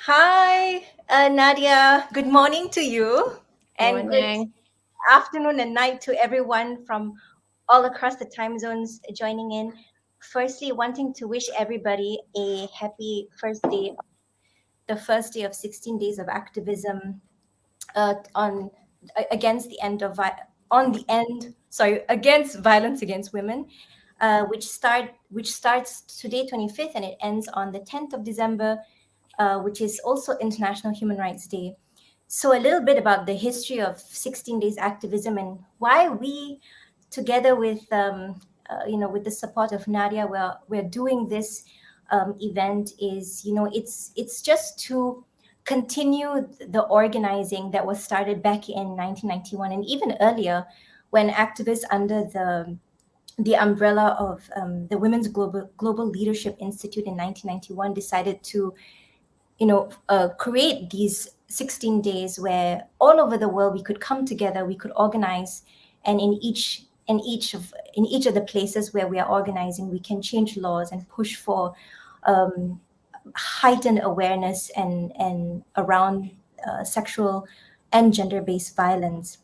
Hi, Nadia. Good morning to you, and good Morning. afternoon and night to everyone from all across the time zones joining in. Firstly, wanting to wish everybody a happy the first day of 16 days of activism on against the end of on the end. Sorry, against violence against women, which starts today, 25th, and it ends on the 10th of December, which is also International Human Rights Day. So a little bit about the history of 16 days activism and why we, together with with the support of Nadia, we're doing this event is it's just to continue the organizing that was started back in 1991 and even earlier, when activists under the umbrella of the Women's Global Leadership Institute in 1991 decided to create these 16 days where all over the world we could come together, we could organize, and in each of the places where we are organizing, we can change laws and push for um, heightened awareness and around sexual and gender-based violence.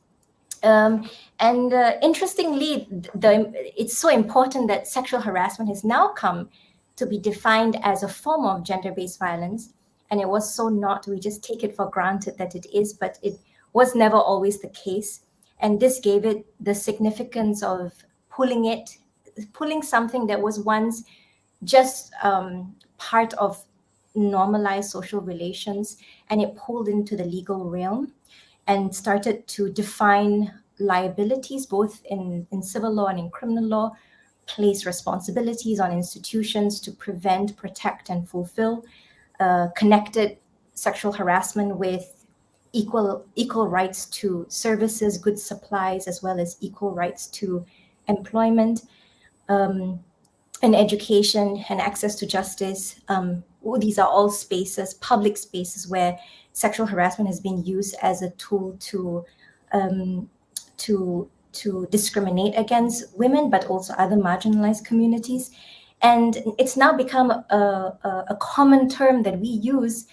And interestingly, it's so important that sexual harassment has now come to be defined as a form of gender-based violence. And it was so not, we just take it for granted that it is, but it was never always the case. And this gave it the significance of pulling something that was once just part of normalized social relations, and it pulled into the legal realm and started to define liabilities both in civil law and in criminal law, place responsibilities on institutions to prevent, protect, and fulfill, connected sexual harassment with equal rights to services, goods, supplies, as well as equal rights to employment, um, and education and access to justice. These are all spaces, public spaces, where sexual harassment has been used as a tool um, to discriminate against women, but also other marginalized communities. And it's now become a common term that we use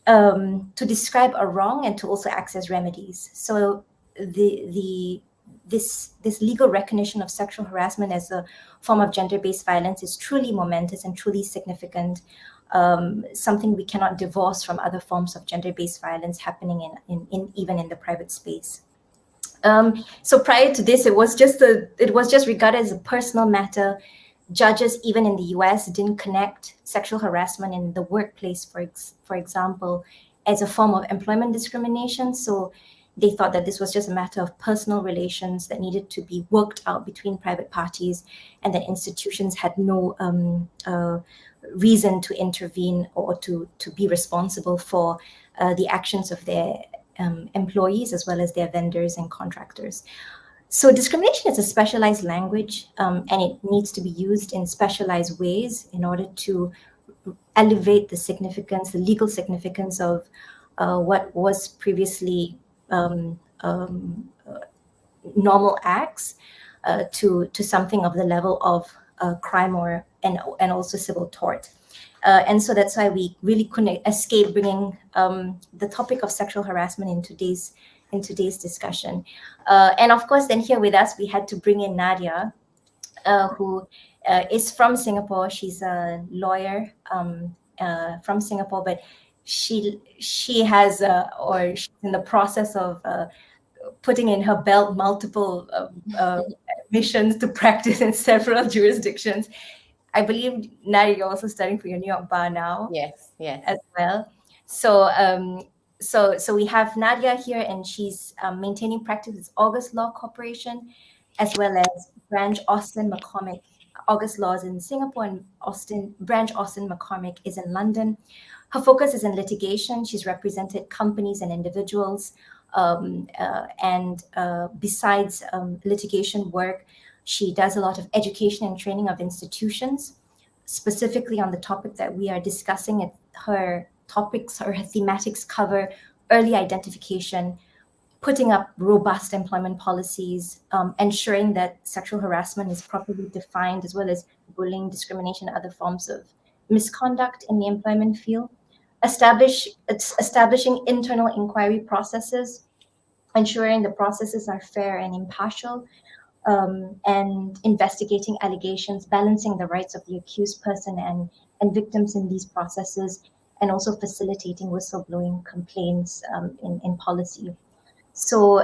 to describe a wrong and to also access remedies. So the this legal recognition of sexual harassment as a form of gender-based violence is truly momentous and truly significant. Something we cannot divorce from other forms of gender-based violence happening in even in the private space. So prior to this, it was just regarded as a personal matter. Judges, even in the US, didn't connect sexual harassment in the workplace, for example, as a form of employment discrimination. So they thought that this was just a matter of personal relations that needed to be worked out between private parties, and that institutions had no reason to intervene or to be responsible for the actions of their employees as well as their vendors and contractors. So discrimination is a specialized language, and it needs to be used in specialized ways in order to elevate the significance, the legal significance of what was previously normal acts to something of the level of crime or and also civil tort. And so that's why we really couldn't escape bringing the topic of sexual harassment in today's discussion. And of course, then here with us, we had to bring in Nadia, who is from Singapore. She's a lawyer from Singapore, but she has or she's in the process of putting in her belt multiple missions to practice in several jurisdictions. I believe, Nadia, you're also studying for your New York bar now Yes, yes. as well. So, so we have Nadia here, and she's maintaining practice with August Law Corporation, as well as Branch Austin McCormick. August Law is in Singapore, and Branch Austin McCormick is in London. Her focus is in litigation. She's represented companies and individuals, and besides litigation work, she does a lot of education and training of institutions, specifically on the topic that we are discussing. Her topics or her thematics cover early identification, putting up robust employment policies, ensuring that sexual harassment is properly defined, as well as bullying, discrimination, and other forms of misconduct in the employment field. establishing internal inquiry processes, ensuring the processes are fair and impartial, and investigating allegations, balancing the rights of the accused person and victims in these processes, and also facilitating whistleblowing complaints in policy. So,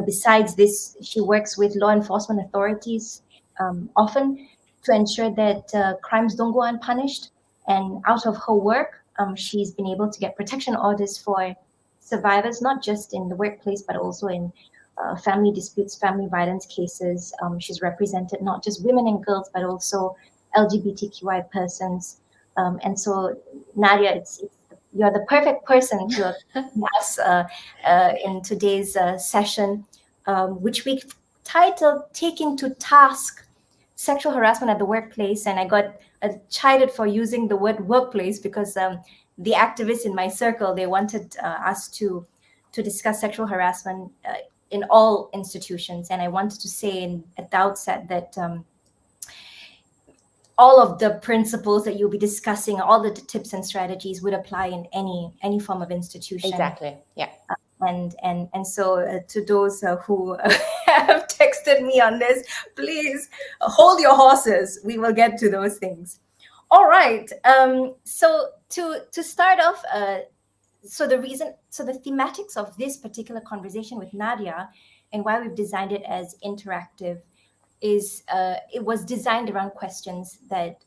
besides this, she works with law enforcement authorities often to ensure that crimes don't go unpunished. And out of her work, she's been able to get protection orders for survivors, not just in the workplace, but also in family disputes, family violence cases. She's represented not just women and girls, but also LGBTQI persons. And so, Nadia, you're the perfect person to us in today's session, which we titled Taking to Task Sexual Harassment at the Workplace. And I got chided for using the word workplace because the activists in my circle, they wanted us to discuss sexual harassment in all institutions. And I wanted to say at the outset that all of the principles that you'll be discussing, all the tips and strategies would apply in any form of institution. Exactly. Yeah. And so to those who have texted me on this, please hold your horses. We will get to those things. All right. So to start off, so the thematics of this particular conversation with Nadia and why we've designed it as interactive is it was designed around questions that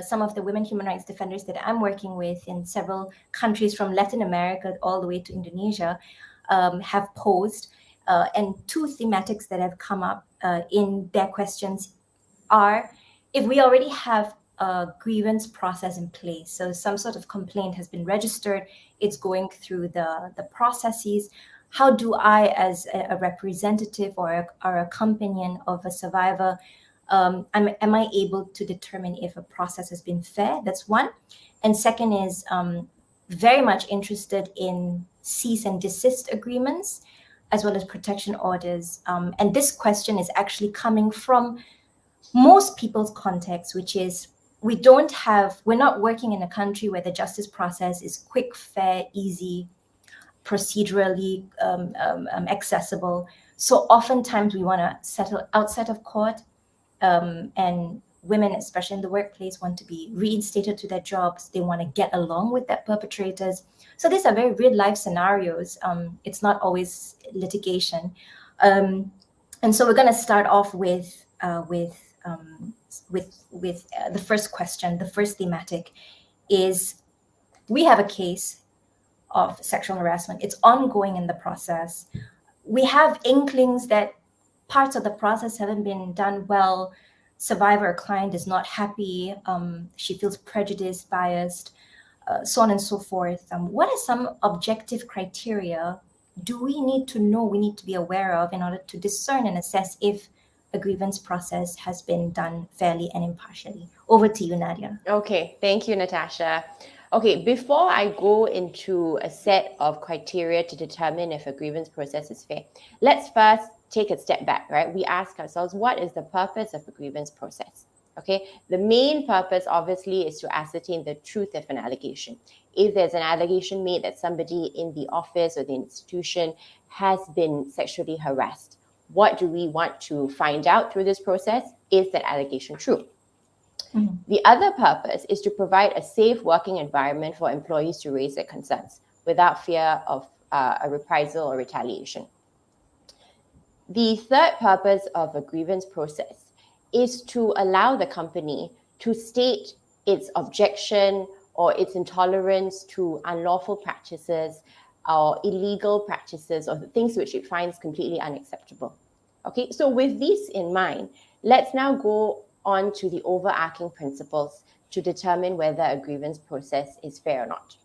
some of the women human rights defenders that I'm working with in several countries from Latin America all the way to Indonesia have posed. And two thematics that have come up in their questions are, if we already have a grievance process in place, so some sort of complaint has been registered, it's going through the processes, how do I, as a representative or a companion of a survivor, am I able to determine if a process has been fair? That's one. And second is very much interested in cease and desist agreements, as well as protection orders. And this question is actually coming from most people's context, which is we're not working in a country where the justice process is quick, fair, easy, procedurally accessible. So oftentimes we want to settle outside of court, and women, especially in the workplace, want to be reinstated to their jobs. They want to get along with their perpetrators. So these are very real life scenarios. It's not always litigation. And so we're going to start off with the first question. The first thematic is, we have a case of sexual harassment. It's ongoing in the process. We have inklings that parts of the process haven't been done well. Survivor or client is not happy. She feels prejudiced, biased, so on and so forth. What are some objective criteria do we need to know, we need to be aware of in order to discern and assess if a grievance process has been done fairly and impartially? Over to you, Nadia. Okay, thank you, Natasha. Okay, before I go into a set of criteria to determine if a grievance process is fair, let's first take a step back, right? We ask ourselves, what is the purpose of a grievance process? Okay, the main purpose obviously is to ascertain the truth of an allegation. If there's an allegation made that somebody in the office or the institution has been sexually harassed, what do we want to find out through this process? Is that allegation true? Mm-hmm. The other purpose is to provide a safe working environment for employees to raise their concerns without fear of a reprisal or retaliation. The third purpose of a grievance process is to allow the company to state its objection or its intolerance to unlawful practices or illegal practices or the things which it finds completely unacceptable. Okay, so with this in mind, let's now go on to the overarching principles to determine whether a grievance process is fair or not.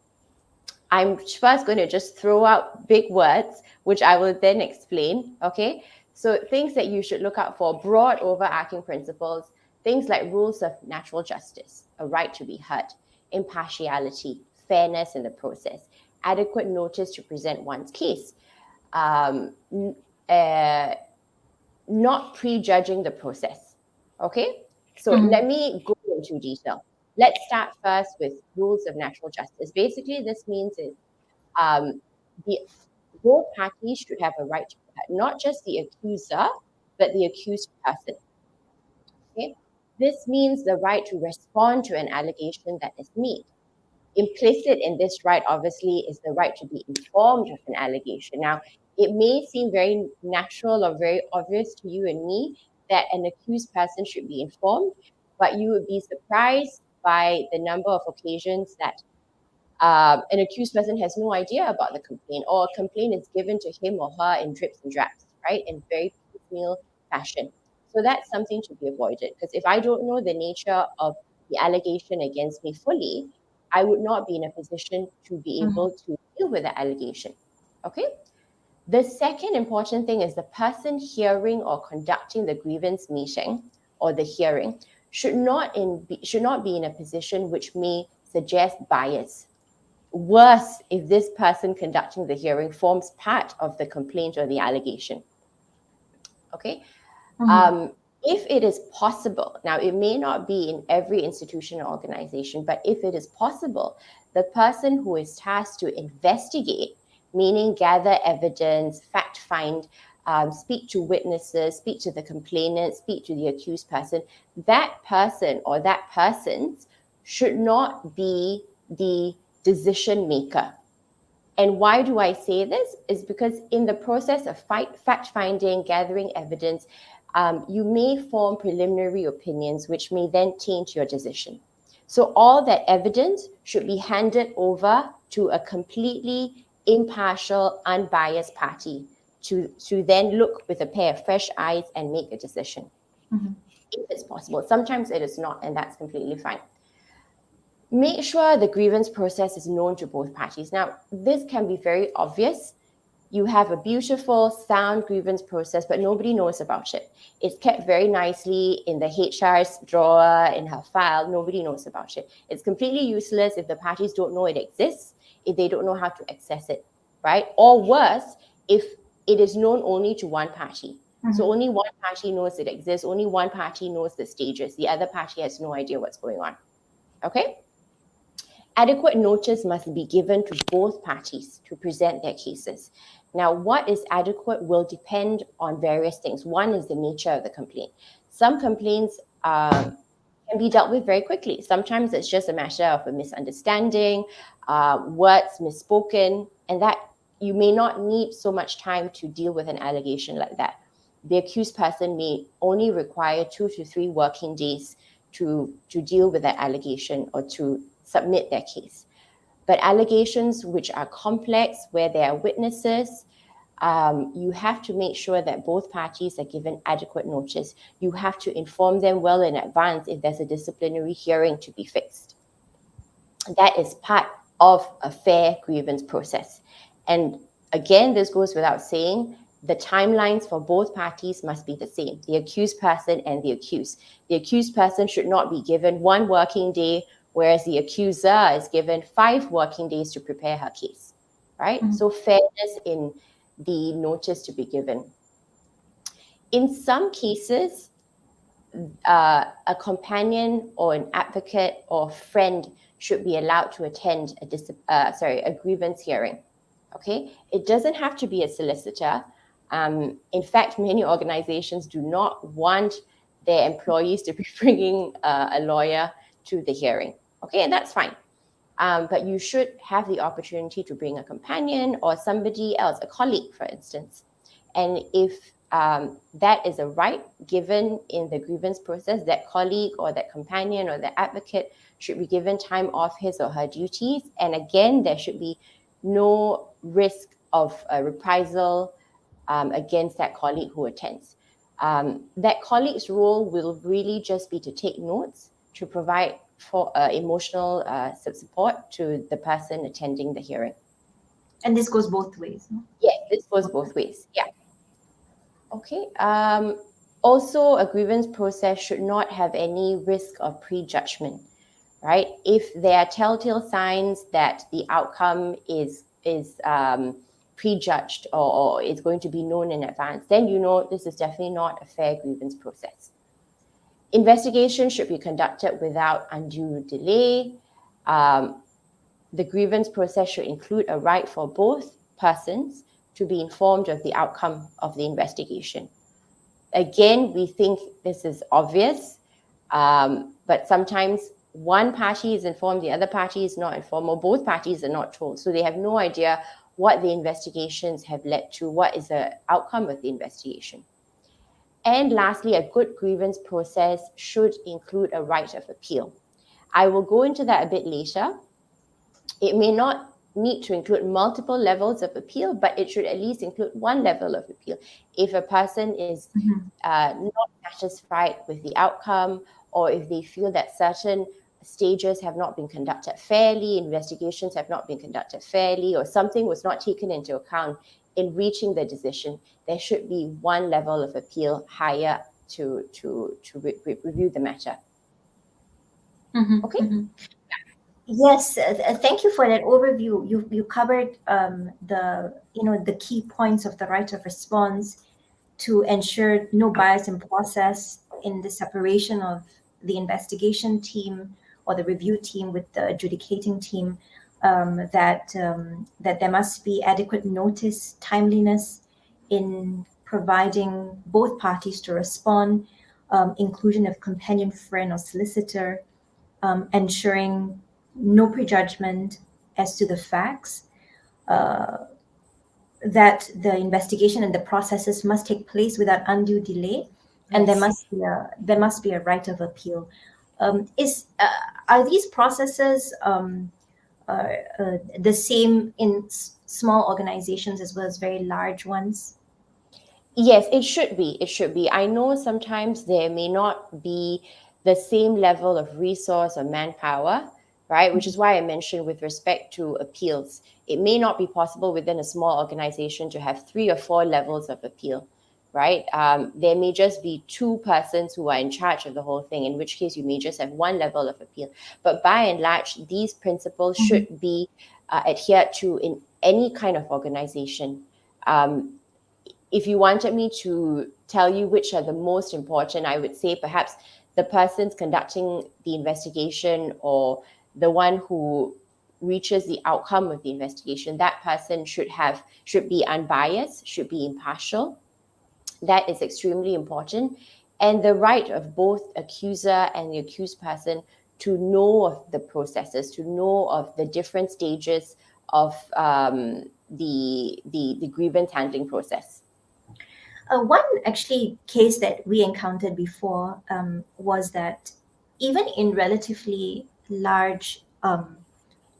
I'm first going to just throw out big words, which I will then explain, okay? So things that you should look out for, broad overarching principles, things like rules of natural justice, a right to be heard, impartiality, fairness in the process, adequate notice to present one's case, not prejudging the process, okay? So let me go into detail. Let's start first with rules of natural justice. Basically, this means is the both parties should have a right to protect, not just the accuser, but the accused person. Okay? This means the right to respond to an allegation that is made. Implicit in this right, obviously, is the right to be informed of an allegation. Now, it may seem very natural or very obvious to you and me that an accused person should be informed, but you would be surprised by the number of occasions that an accused person has no idea about the complaint, or a complaint is given to him or her in drips and drabs, right, in very piecemeal fashion. So that's something to be avoided, because if I don't know the nature of the allegation against me fully, I would not be in a position to be able to deal with the allegation. Okay? The second important thing is the person hearing or conducting the grievance meeting or the hearing should not be in a position which may suggest bias. Worse, if this person conducting the hearing forms part of the complaint or the allegation. Okay? If it is possible, now it may not be in every institution or organization, but if it is possible, the person who is tasked to investigate, meaning gather evidence, fact find, speak to witnesses, speak to the complainant, speak to the accused person, that person or that persons should not be the decision maker. And why do I say this? Is because in the process of fact finding, gathering evidence, you may form preliminary opinions which may then taint your decision. So all that evidence should be handed over to a completely impartial, unbiased party to then look with a pair of fresh eyes and make a decision. If it's possible. Sometimes it is not, and that's completely fine. Make sure the grievance process is known to both parties. Now, this can be very obvious. You have a beautiful, sound grievance process, but nobody knows about it. It's kept very nicely in the HR's drawer, in her file. Nobody knows about it. It's completely useless if the parties don't know it exists, if they don't know how to access it, right? Or worse, if it is known only to one party. So only one party knows it exists. Only one party knows the stages. The other party has no idea what's going on. Okay? Adequate notice must be given to both parties to present their cases. Now, what is adequate will depend on various things. One is the nature of the complaint. Some complaints can be dealt with very quickly. Sometimes it's just a matter of a misunderstanding, words misspoken, and that you may not need so much time to deal with an allegation like that. The accused person may only require 2 to 3 working days to deal with that allegation or to submit their case. But allegations which are complex, where there are witnesses, you have to make sure that both parties are given adequate notice. You have to inform them well in advance if there's a disciplinary hearing to be fixed. That is part of a fair grievance process. And again, this goes without saying, the timelines for both parties must be the same, the accused person and the accused. The accused person should not be given 1 working day, whereas the accuser is given 5 working days to prepare her case, right? So fairness in the notice to be given. In some cases, a companion or an advocate or friend should be allowed to attend a grievance hearing. Okay, it doesn't have to be a solicitor. In fact, many organizations do not want their employees to be bringing a lawyer to the hearing. Okay, and that's fine. But you should have the opportunity to bring a companion or somebody else, a colleague, for instance. And if that is a right given in the grievance process, that colleague or that companion or the advocate should be given time off his or her duties. And again, there should be no risk of a reprisal against that colleague who attends. That colleague's role will really just be to take notes, to provide for emotional support to the person attending the hearing. And this goes both ways, no? Yes, this goes both ways. Yeah. Okay. Also, a grievance process should not have any risk of prejudgment, right? If there are telltale signs that the outcome is prejudged or is going to be known in advance, then you know this is definitely not a fair grievance process. Investigation should be conducted without undue delay. The grievance process should include a right for both persons to be informed of the outcome of the investigation. Again, we think this is obvious, but sometimes one party is informed, the other party is not informed, or both parties are not told. So they have no idea what the investigations have led to, what is the outcome of the investigation. And lastly, a good grievance process should include a right of appeal. I will go into that a bit later. It may not need to include multiple levels of appeal, but it should at least include one level of appeal. If a person is not satisfied with the outcome, or if they feel that certain stages have not been conducted fairly, investigations have not been conducted fairly, or something was not taken into account in reaching the decision, there should be one level of appeal higher to review the matter. Okay. Yes, thank you for that overview. You covered the key points of the right of response to ensure no bias in process in the separation of the investigation team or the review team with the adjudicating team. That there must be adequate notice, timeliness in providing both parties to respond, inclusion of companion friend or solicitor, ensuring no prejudgment as to the facts, that the investigation and the processes must take place without undue delay, and there must be a right of appeal. Are these processes the same in small organizations as well as very large ones? Yes, it should be. It should be. I know sometimes there may not be the same level of resource or manpower, right? Which is why I mentioned with respect to appeals, it may not be possible within a small organization to have 3 or 4 levels of appeal, right? There may just be 2 persons who are in charge of the whole thing, in which case you may just have 1 level of appeal. But by and large, these principles should be adhered to in any kind of organization. If you wanted me to tell you which are the most important, I would say perhaps the persons conducting the investigation, or the one who reaches the outcome of the investigation, that person should be unbiased, should be impartial. That is extremely important. And the right of both accuser and the accused person to know of the processes, to know of the different stages of the grievance handling process. One actually case that we encountered before was that even in relatively large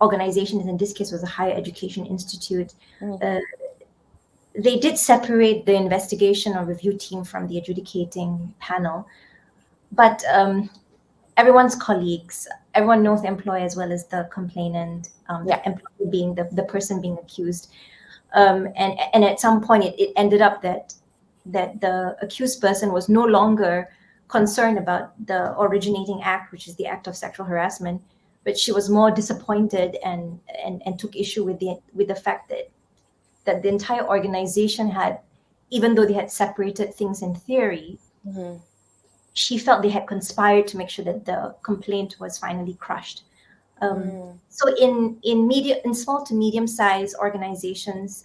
organizations, in this case was a higher education institute, they did separate the investigation or review team from the adjudicating panel, but everyone's colleagues, everyone knows the employer as well as the complainant, the employee being the person being accused, and at some point it ended up that the accused person was no longer concerned about the originating act, which is the act of sexual harassment, but she was more disappointed and took issue with the fact that the entire organization had, even though they had separated things in theory, she felt they had conspired to make sure that the complaint was finally crushed. So in small to medium sized organizations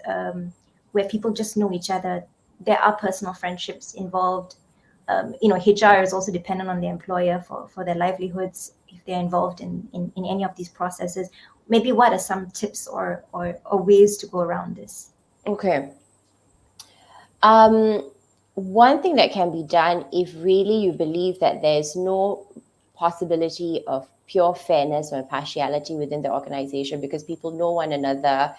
where people just know each other, there are personal friendships involved. HR is also dependent on the employer for their livelihoods if they're involved in any of these processes. Maybe what are some tips or ways to go around this? Okay. One thing that can be done, if really you believe that there's no possibility of pure fairness or impartiality within the organization because people know one another,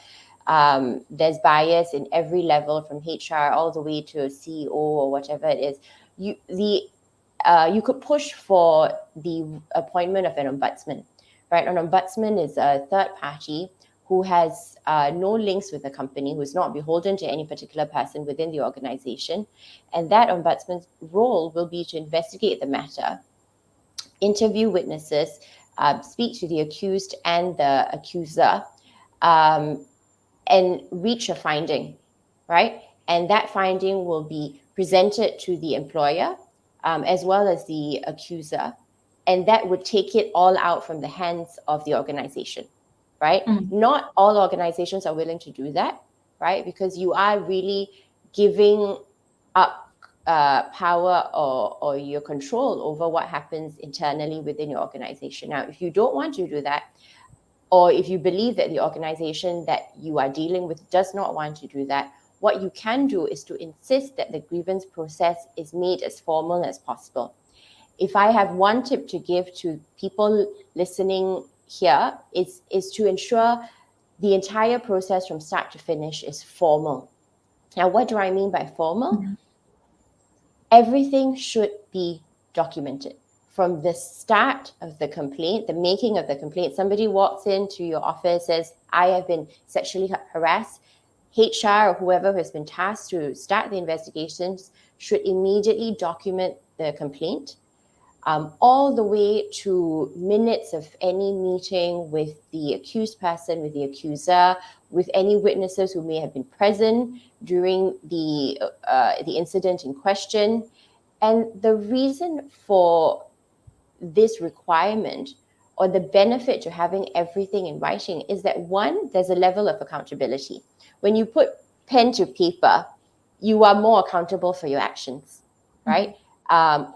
there's bias in every level from HR all the way to CEO or whatever it is, you could push for the appointment of an ombudsman, right? An ombudsman is a third party who has no links with the company, who is not beholden to any particular person within the organization. And that ombudsman's role will be to investigate the matter, interview witnesses, speak to the accused and the accuser, and reach a finding, right? And that finding will be presented to the employer as well as the accuser, and that would take it all out from the hands of the organization, right? Not all organizations are willing to do that, right? Because you are really giving up power or your control over what happens internally within your organization. Now, if you don't want to do that, or if you believe that the organization that you are dealing with does not want to do that, what you can do is to insist that the grievance process is made as formal as possible. If I have one tip to give to people listening here, is to ensure the entire process from start to finish is formal. Now, what do I mean by formal? Everything should be documented. From the start of the complaint, the making of the complaint, somebody walks into your office, says, I have been sexually harassed. HR or whoever has been tasked to start the investigations should immediately document the complaint, all the way to minutes of any meeting with the accused person, with the accuser, with any witnesses who may have been present during the incident in question. And the reason for this requirement, or the benefit to having everything in writing, is that one, there's a level of accountability. When you put pen to paper, you are more accountable for your actions, right?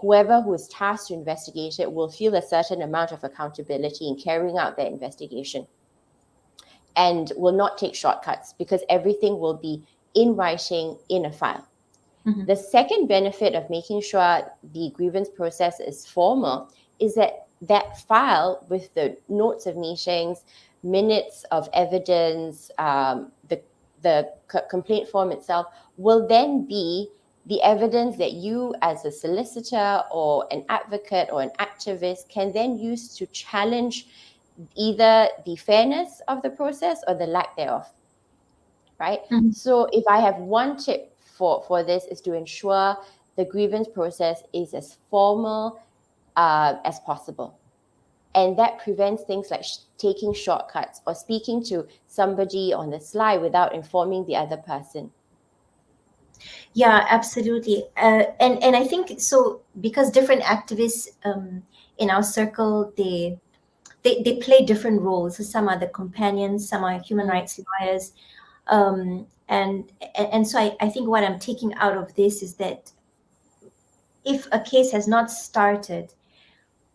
Whoever who is tasked to investigate it will feel a certain amount of accountability in carrying out their investigation, and will not take shortcuts because everything will be in writing in a file. The second benefit of making sure the grievance process is formal is that that file with the notes of meetings, minutes of evidence, the complaint form itself will then be the evidence that you as a solicitor or an advocate or an activist can then use to challenge either the fairness of the process or the lack thereof, right? So if I have one tip for this, is to ensure the grievance process is as formal as possible. And that prevents things like taking shortcuts or speaking to somebody on the sly without informing the other person. Yeah, absolutely. And I think so, because different activists in our circle, they play different roles. So some are the companions, some are human rights lawyers. And so I think what I'm taking out of this is that if a case has not started,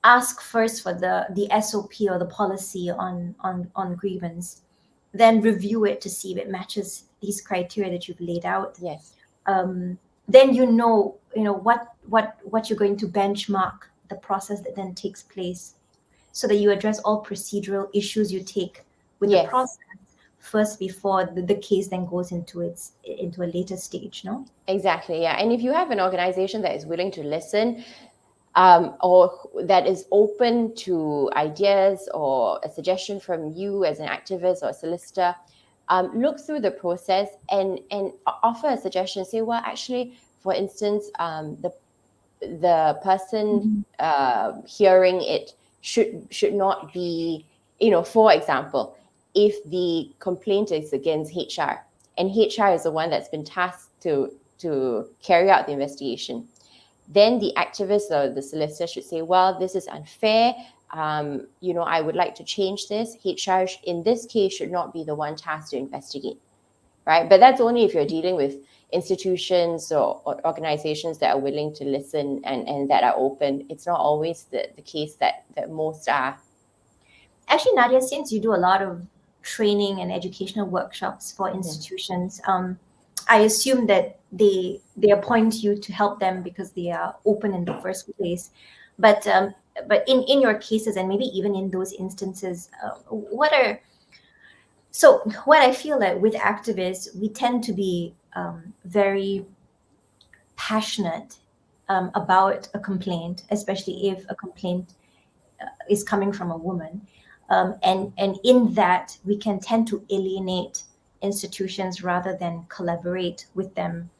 ask first for the SOP or the policy on grievance, then review it to see if it matches these criteria that you've laid out. Yes. Then you know what you're going to benchmark the process that then takes place, so that you address all procedural issues you take with the process first before the case then goes into a later stage. No? Exactly. Yeah. And if you have an organization that is willing to listen, or that is open to ideas or a suggestion from you as an activist or a solicitor, look through the process and offer a suggestion. Say, well, actually, for instance, the person hearing it should not be, for example, if the complaint is against HR and HR is the one that's been tasked to carry out the investigation, then the activist or the solicitor should say, well, this is unfair. I would like to change this. HR in this case should not be the one tasked to investigate, right? But that's only if you're dealing with institutions or organizations that are willing to listen and that are open. It's not always the case that most are. Actually, Nadia, since you do a lot of training and educational workshops for institutions, I assume that they appoint you to help them because they are open in the first place. But in your cases, and maybe even in those instances, what I feel like with activists, we tend to be very passionate about a complaint, especially if a complaint is coming from a woman. And in that, we can tend to alienate institutions rather than collaborate with them.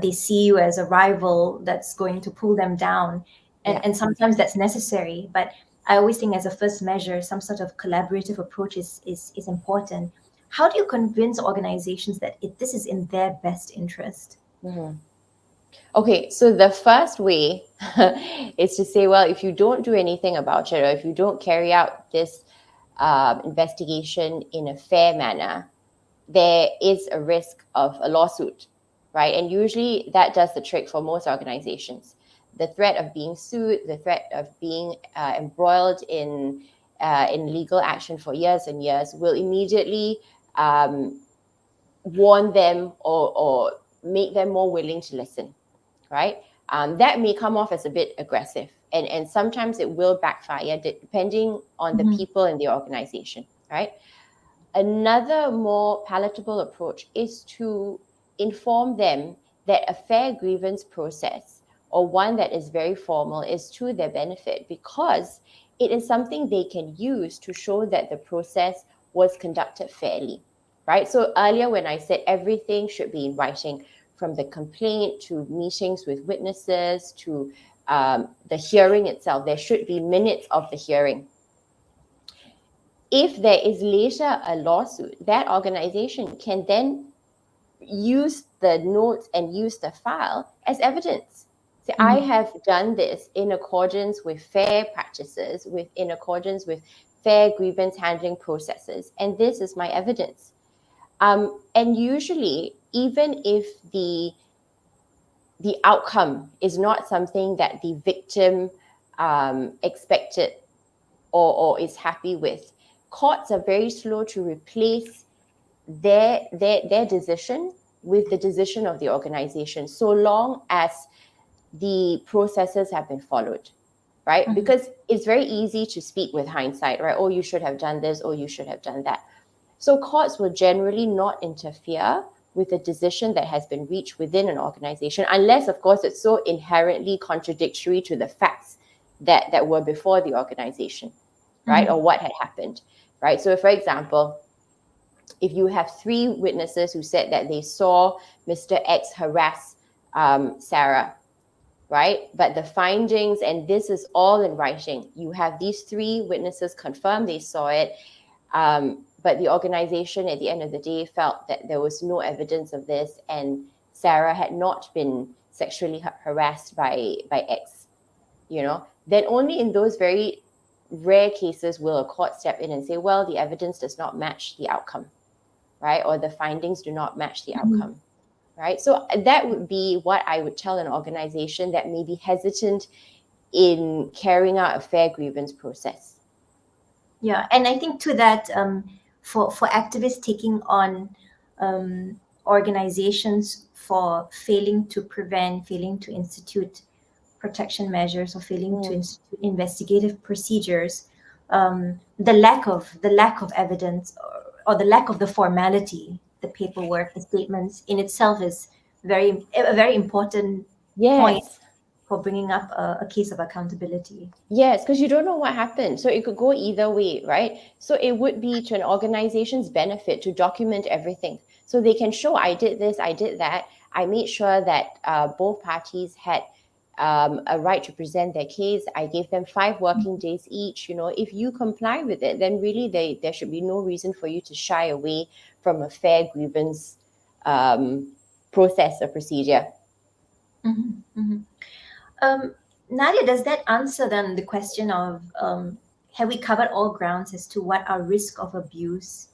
They see you as a rival that's going to pull them down. And sometimes that's necessary. But I always think as a first measure, some sort of collaborative approach is important. How do you convince organizations that this is in their best interest? Okay, so the first way is to say, well, if you don't do anything about it, or if you don't carry out this investigation in a fair manner, there is a risk of a lawsuit, right? And usually that does the trick for most organizations. The threat of being sued, the threat of being embroiled in legal action for years and years will immediately warn them or make them more willing to listen, right? That may come off as a bit aggressive, and sometimes it will backfire depending on the people in the organization, right? Another more palatable approach is to inform them that a fair grievance process, or one that is very formal, is to their benefit because it is something they can use to show that the process was conducted fairly, right? So earlier when I said everything should be in writing, from the complaint to meetings with witnesses to the hearing itself, there should be minutes of the hearing. If there is later a lawsuit, that organization can then use the notes and use the file as evidence. So I have done this in accordance with fair practices, in accordance with fair grievance handling processes, and this is my evidence. And usually, even if the outcome is not something that the victim expected or is happy with, courts are very slow to replace their decision with the decision of the organization, so long as the processes have been followed, right? Because it's very easy to speak with hindsight, right? Oh, you should have done this, or you should have done that. So courts will generally not interfere with a decision that has been reached within an organization, unless, of course, it's so inherently contradictory to the facts that were before the organization, right? Or what had happened, right? So, for example, if you have 3 witnesses who said that they saw Mr. X harass Sarah, right? But the findings, and this is all in writing, you have these 3 witnesses confirm they saw it, but the organization at the end of the day felt that there was no evidence of this and Sarah had not been sexually harassed by X, then only in those very rare cases will a court step in and say, well, the evidence does not match the outcome, right? Or the findings do not match the outcome, right? So that would be what I would tell an organization that may be hesitant in carrying out a fair grievance process. Yeah, and I think to that, for activists taking on organizations for failing to prevent, failing to institute protection measures, or failing to institute investigative procedures, the lack of evidence, or the lack of the formality, the paperwork, the statements in itself is a very important point Yes. for bringing up a case of accountability. Yes, because you don't know what happened. So it could go either way, right? So it would be to an organization's benefit to document everything. So they can show, I did this, I did that. I made sure that both parties had a right to present their case. I gave them 5 working days each. If you comply with it, then really there should be no reason for you to shy away from a fair grievance process or procedure. Nadia, does that answer then the question of have we covered all grounds as to what our risk of abuse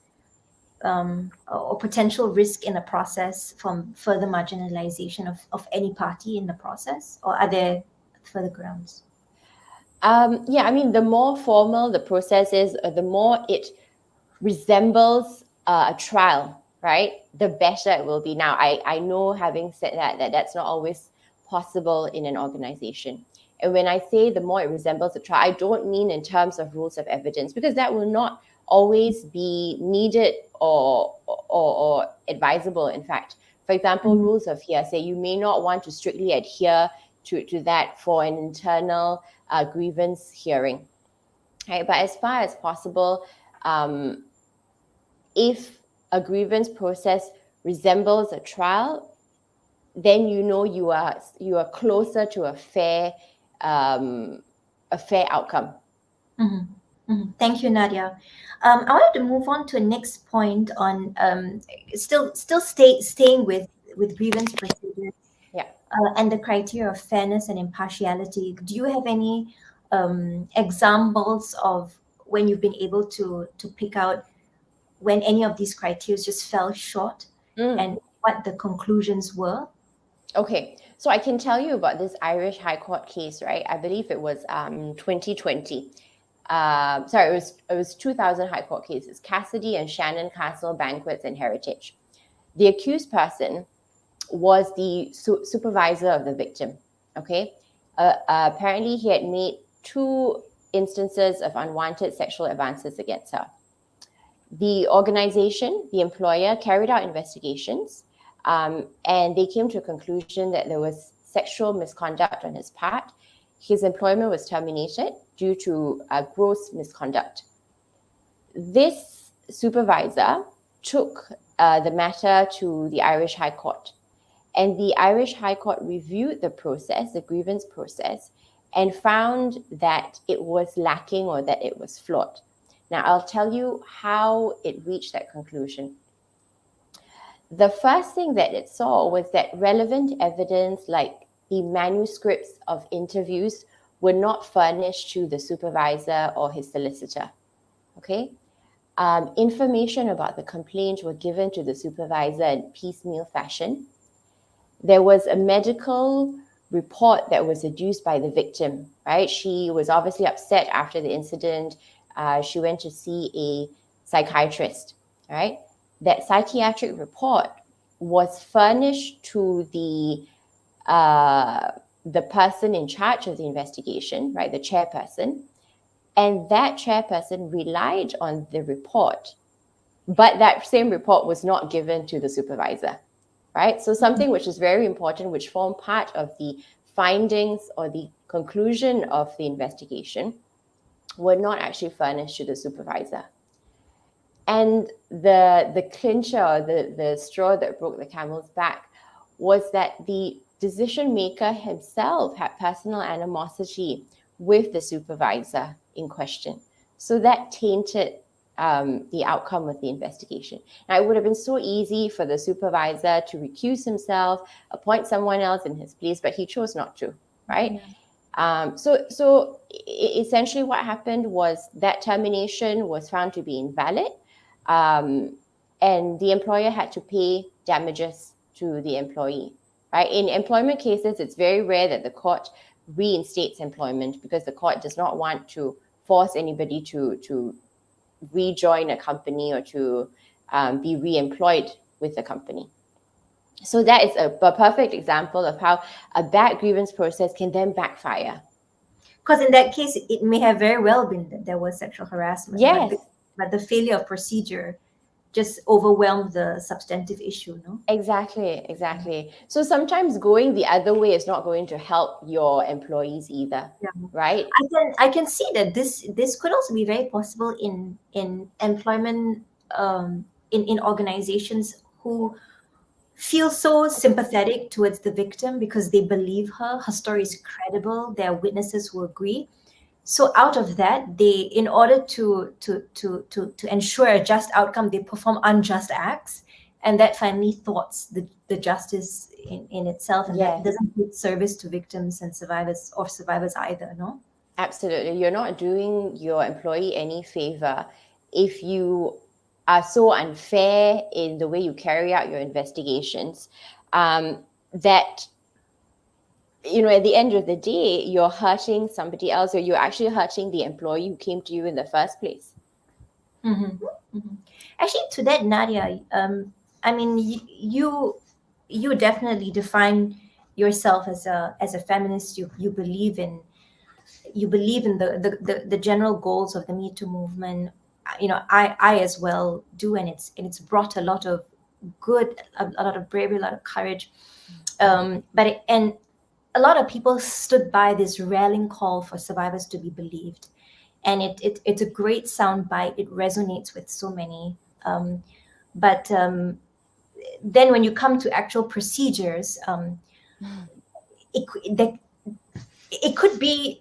or potential risk in a process from further marginalization of any party in the process, or are there further grounds? Yeah, I mean, the more formal the process is, the more it resembles a trial, right? The better it will be. Now, I know, having said that that's not always possible in an organization. And when I say the more it resembles a trial, I don't mean in terms of rules of evidence, because that will not always be needed or advisable, in fact. For example, rules of hearsay, you may not want to strictly adhere to that for an internal grievance hearing. Right? But as far as possible, if a grievance process resembles a trial, then you are closer to a fair outcome. Thank you, Nadia. I wanted to move on to a next point on staying with grievance procedures. Yeah. and the criteria of fairness and impartiality. Do you have any examples of when you've been able to pick out when any of these criteria just fell short and what the conclusions were? Okay, so I can tell you about this Irish High Court case, right? I believe it was 2020. Sorry, it was 2000 High Court cases, Cassidy and Shannon Castle Banquets and Heritage. The accused person was the supervisor of the victim, okay? Apparently, he had made 2 instances of unwanted sexual advances against her. The organization, the employer, carried out investigations, and they came to a conclusion that there was sexual misconduct on his part. His employment was terminated due to gross misconduct. This supervisor took the matter to the Irish High Court, and the Irish High Court reviewed the process, the grievance process, and found that it was lacking or that it was flawed. Now, I'll tell you how it reached that conclusion. The first thing that it saw was that relevant evidence, like the manuscripts of interviews, were not furnished to the supervisor or his solicitor. Okay? Information about the complaint were given to the supervisor in piecemeal fashion. There was a medical report that was adduced by the victim, right? She was obviously upset after the incident. She went to see a psychiatrist, right? That psychiatric report was furnished to the person in charge of the investigation, right? The chairperson. And that chairperson relied on the report, but that same report was not given to the supervisor, right? So something which is very important, which formed part of the findings or the conclusion of the investigation, were not actually furnished to the supervisor. And the clincher, or the straw that broke the camel's back, was that the decision maker himself had personal animosity with the supervisor in question. So that tainted the outcome of the investigation. Now, it would have been so easy for the supervisor to recuse himself, appoint someone else in his place, but he chose not to, right? Yeah. So essentially what happened was that termination was found to be invalid, and the employer had to pay damages to the employee, right? In employment cases, it's very rare that the court reinstates employment because the court does not want to force anybody to rejoin a company or to be re-employed with the company. So that is a perfect example of how a bad grievance process can then backfire. Because in that case, it may have very well been that there was sexual harassment. Yes. But the failure of procedure just overwhelmed the substantive issue, no? Exactly. So sometimes going the other way is not going to help your employees either, right? I can see that this could also be very possible in employment, in organizations who feel so sympathetic towards the victim because they believe her story is credible, there are witnesses who agree. So out of that, they, in order to ensure a just outcome, they perform unjust acts, and that finally thwarts the justice in itself, and that doesn't give service to victims and survivors either, no? Absolutely. You're not doing your employee any favor if you are so unfair in the way you carry out your investigations, that, you know, at the end of the day, you're hurting somebody else, or you're actually hurting the employee who came to you in the first place. Mm-hmm. Mm-hmm. Actually, to that, Nadia, I mean, you definitely define yourself as a feminist. You believe in the general goals of the Me Too movement. You know, I as well do, and it's brought a lot of good, a lot of bravery, a lot of courage. But a lot of people stood by this rallying call for survivors to be believed, and it's a great soundbite. It resonates with so many. But then when you come to actual procedures, it could be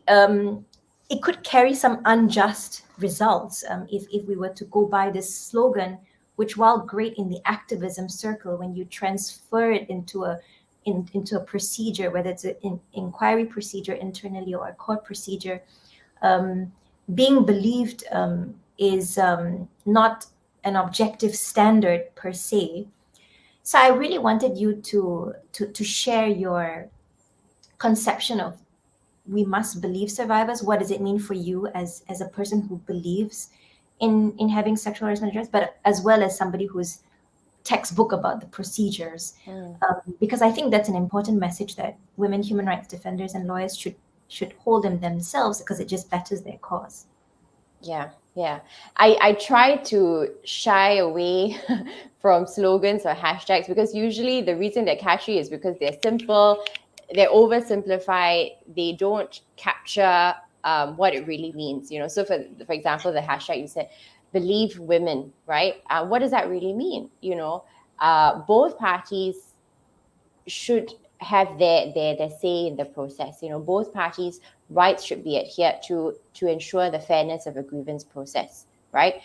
it could carry some unjust results if we were to go by this slogan, which, while great in the activism circle, when you transfer it into a into a procedure, whether it's an inquiry procedure internally or a court procedure, being believed is not an objective standard per se. So I really wanted you to share your conception of we must believe survivors. What does it mean for you as a person who believes in having sexual harassment addressed, but as well as somebody who's textbook about the procedures, because I think that's an important message that women human rights defenders and lawyers should hold them themselves, because it just betters their cause. Yeah. I try to shy away from slogans or hashtags, because usually the reason they're catchy is because they're simple, they're oversimplified, they don't capture what it really means. So for example, the hashtag you said, believe women, right? What does that really mean? Both parties should have their say in the process. Both parties' rights should be adhered to ensure the fairness of a grievance process, right?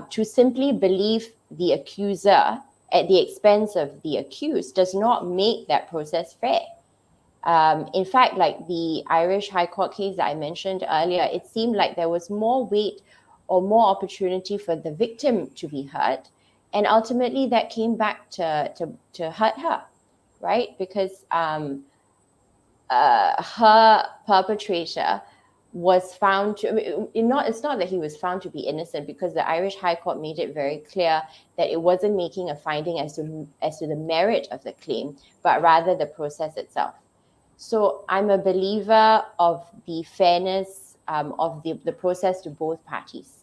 To simply believe the accuser at the expense of the accused does not make that process fair. In fact, like the Irish High Court case that I mentioned earlier, it seemed like there was more weight or more opportunity for the victim to be heard, and ultimately that came back to hurt her, right? Because her perpetrator was found to, it's not that he was found to be innocent, because the Irish High Court made it very clear that it wasn't making a finding as to the merit of the claim, but rather the process itself. So I'm a believer of the fairness of the process to both parties.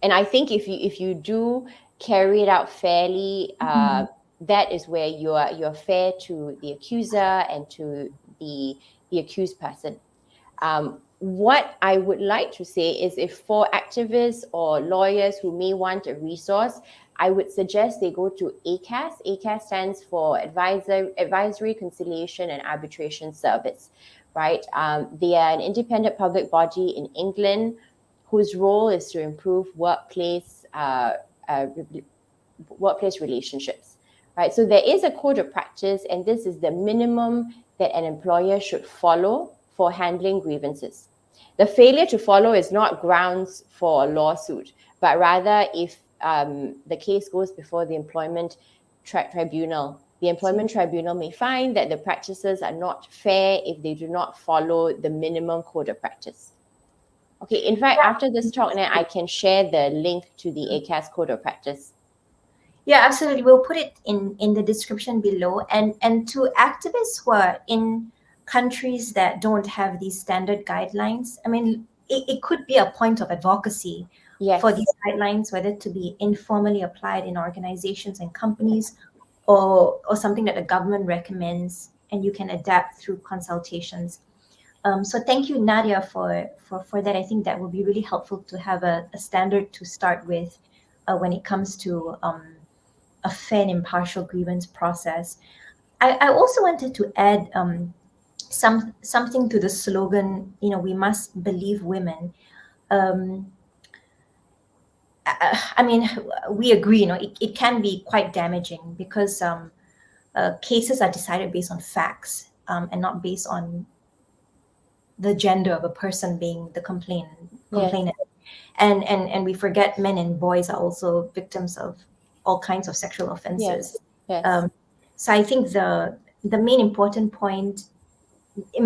And I think if you do carry it out fairly, that is where you're fair to the accuser and to the accused person. What I would like to say is, if for activists or lawyers who may want a resource, I would suggest they go to ACAS. ACAS stands for Advisory, Conciliation and Arbitration Service, right? They are an independent public body in England whose role is to improve workplace relationships, right? So there is a code of practice, and this is the minimum that an employer should follow for handling grievances. The failure to follow is not grounds for a lawsuit, but rather if the case goes before the employment tribunal, the employment tribunal may find that the practices are not fair if they do not follow the minimum code of practice. Okay, in fact, after this talk now, I can share the link to the ACAS code of practice. Yeah, absolutely. We'll put it in the description below. And to activists who are in countries that don't have these standard guidelines, I mean, it could be a point of advocacy for these guidelines, whether to be informally applied in organizations and companies, or something that the government recommends, and you can adapt through consultations. So thank you, Nadia, for that. I think that would be really helpful to have a standard to start with when it comes to a fair and impartial grievance process. I also wanted to add something to the slogan, we must believe women. I mean, we agree, it can be quite damaging, because cases are decided based on facts and not based on the gender of a person being the complainant. And we forget men and boys are also victims of all kinds of sexual offenses. So I think the main important point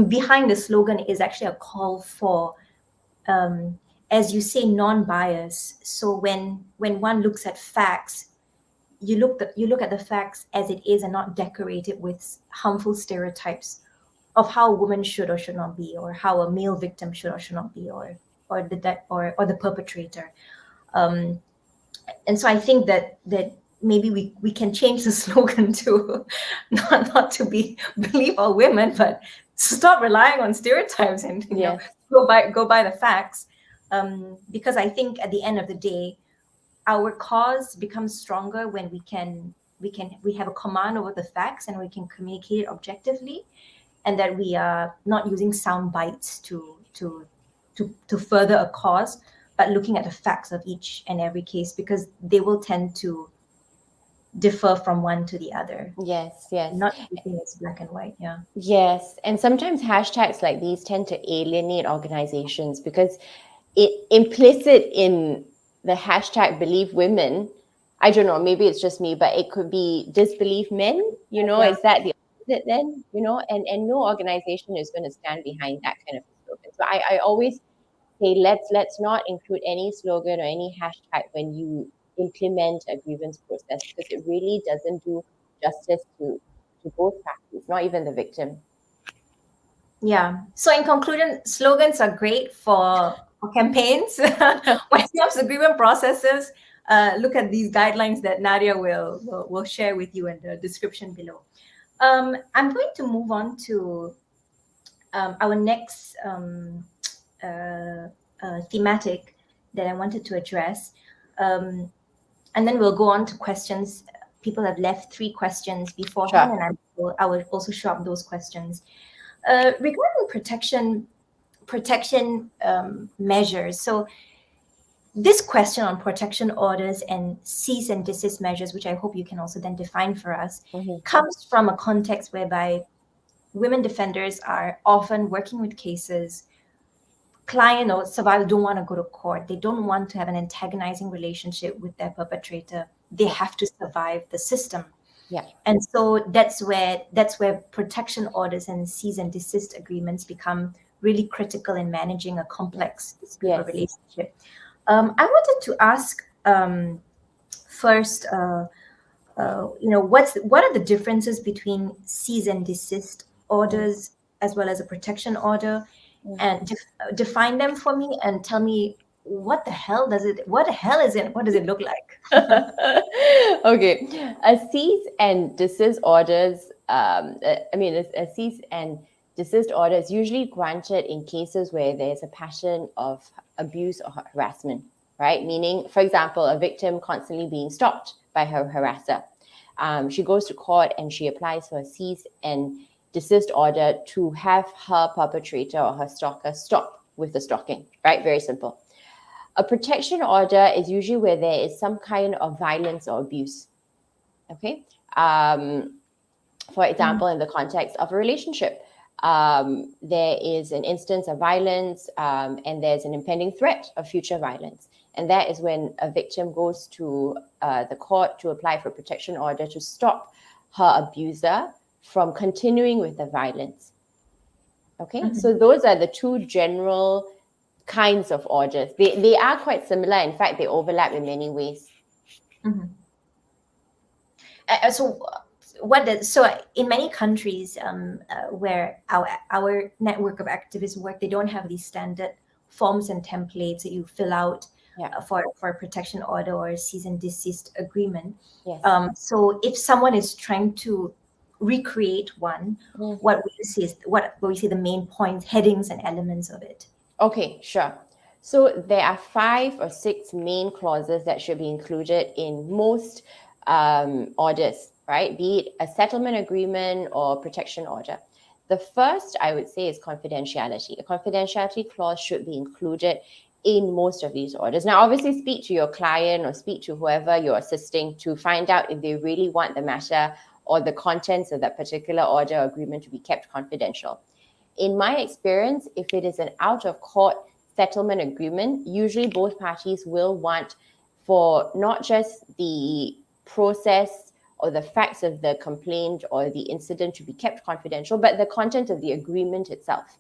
behind the slogan is actually a call for, as you say, non-bias. So when one looks at facts, you look at the facts as it is, and not decorate it with harmful stereotypes of how a woman should or should not be, or how a male victim should or should not be, or the perpetrator. And so I think that maybe we can change the slogan to not to believe all women, but stop relying on stereotypes and go by the facts. Because I think at the end of the day, our cause becomes stronger when we have a command over the facts, and we can communicate it objectively, and that we are not using sound bites to further a cause, but looking at the facts of each and every case, because they will tend to differ from one to the other. Yes, yes. Not everything is black and white. Yeah. Yes, and sometimes hashtags like these tend to alienate organizations because it implicit in the hashtag believe women. I don't know, maybe it's just me, but it could be disbelieve men. Yeah. Is that the opposite then? And no organization is going to stand behind that kind of a slogan. So I always say let's not include any slogan or any hashtag when you implement a grievance process because it really doesn't do justice to both parties, not even the victim. Yeah. So in conclusion, slogans are great for campaigns. When it comes to grievance processes, look at these guidelines that Nadia will share with you in the description below. I'm going to move on to our next thematic that I wanted to address. And then we'll go on to questions. People have left 3 questions beforehand, Sure. and I will also show up those questions. Regarding protection measures, so this question on protection orders and cease and desist measures, which I hope you can also then define for us, comes from a context whereby women defenders are often working with cases. Client or survivor don't want to go to court. They don't want to have an antagonizing relationship with their perpetrator. They have to survive the system. Yeah. And so that's where protection orders and cease and desist agreements become really critical in managing a complex dispute or relationship. I wanted to ask first, what are the differences between cease and desist orders as well as a protection order, and define them for me and tell me what the hell is it? What does it look like? Okay, a cease and desist orders. A cease and desist order is usually granted in cases where there's a pattern of abuse or harassment, right? Meaning, for example, a victim constantly being stalked by her harasser. She goes to court and she applies for a cease and desist order to have her perpetrator or her stalker stop with the stalking, right? Very simple. A protection order is usually where there is some kind of violence or abuse. Okay. For example, in the context of a relationship, there is an instance of violence and there's an impending threat of future violence. And that is when a victim goes to the court to apply for a protection order to stop her abuser from continuing with the violence. Okay, so those are the 2 general kinds of orders. They are quite similar. In fact, they overlap in many ways. So in many countries where our network of activists work, they don't have these standard forms and templates that you fill out for a protection order or a cease and desist agreement. Yes. So if someone is trying to recreate one, what we see the main points, headings, and elements of it? Okay, sure. So there are 5 or 6 main clauses that should be included in most orders, right? Be it a settlement agreement or protection order. The first, I would say, is confidentiality. A confidentiality clause should be included in most of these orders. Now, obviously, speak to your client or speak to whoever you're assisting to find out if they really want the matter or the contents of that particular order or agreement to be kept confidential. In my experience, if it is an out-of-court settlement agreement, usually both parties will want for not just the process or the facts of the complaint or the incident to be kept confidential, but the content of the agreement itself.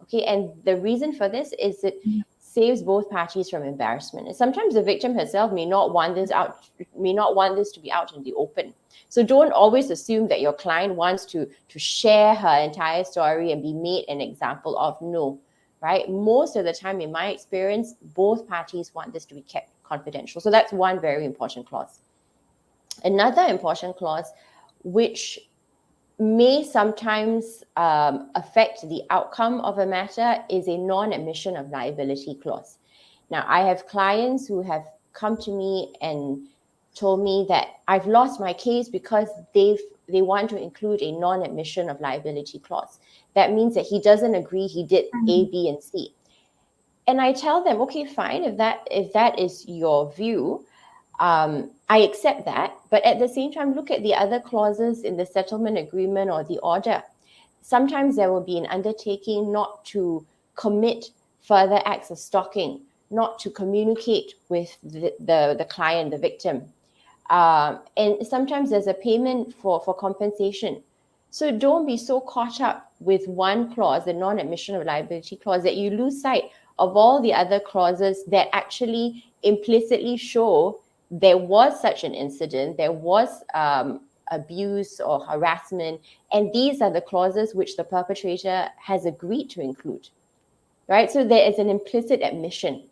Okay, and the reason for this is it saves both parties from embarrassment. And sometimes the victim herself may not want this to be out in the open. So don't always assume that your client wants to share her entire story and be made an example of. No, right? Most of the time, in my experience, both parties want this to be kept confidential. So that's one very important clause. Another important clause, which may sometimes affect the outcome of a matter, is a non-admission of liability clause. Now, I have clients who have come to me and told me that I've lost my case because they want to include a non-admission of liability clause. That means that he doesn't agree he did A, B, and C. And I tell them, okay, fine, if that is your view, I accept that, but at the same time, look at the other clauses in the settlement agreement or the order. Sometimes there will be an undertaking not to commit further acts of stalking, not to communicate with the client, the victim. And sometimes there's a payment for compensation. So don't be so caught up with one clause, the non-admission of liability clause, that you lose sight of all the other clauses that actually implicitly show there was such an incident, there was abuse or harassment, and these are the clauses which the perpetrator has agreed to include, right? So there is an implicit admission.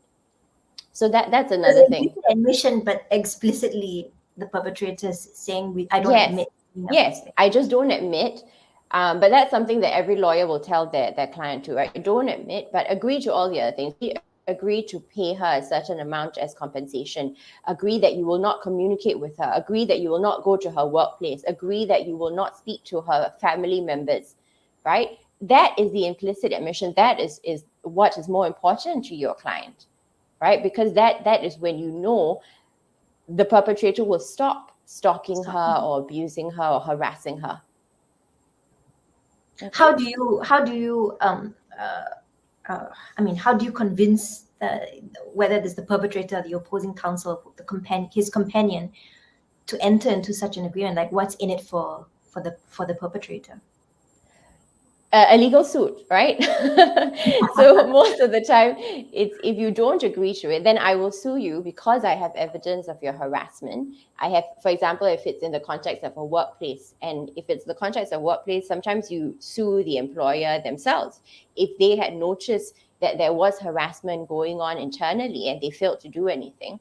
So that's another thing. Admission, but explicitly the perpetrators saying, I don't Yes, admit. yes, I just don't admit. But that's something that every lawyer will tell their client to, right? Don't admit, but agree to all the other things. Agree to pay her a certain amount as compensation. Agree that you will not communicate with her. Agree that you will not go to her workplace. Agree that you will not speak to her family members, right? That is the implicit admission. That is what is more important to your client, right? Because that is when you know the perpetrator will stop stalking her or abusing her or harassing her. Okay. How do you how do you convince whether it's the perpetrator, the opposing counsel, his companion, to enter into such an agreement? Like, what's in it for the perpetrator? A legal suit, right? So most of the time, it's if you don't agree to it, then I will sue you because I have evidence of your harassment. I have, for example, if it's in the context of a workplace, and if it's the context of workplace, sometimes you sue the employer themselves. If they had noticed that there was harassment going on internally and they failed to do anything,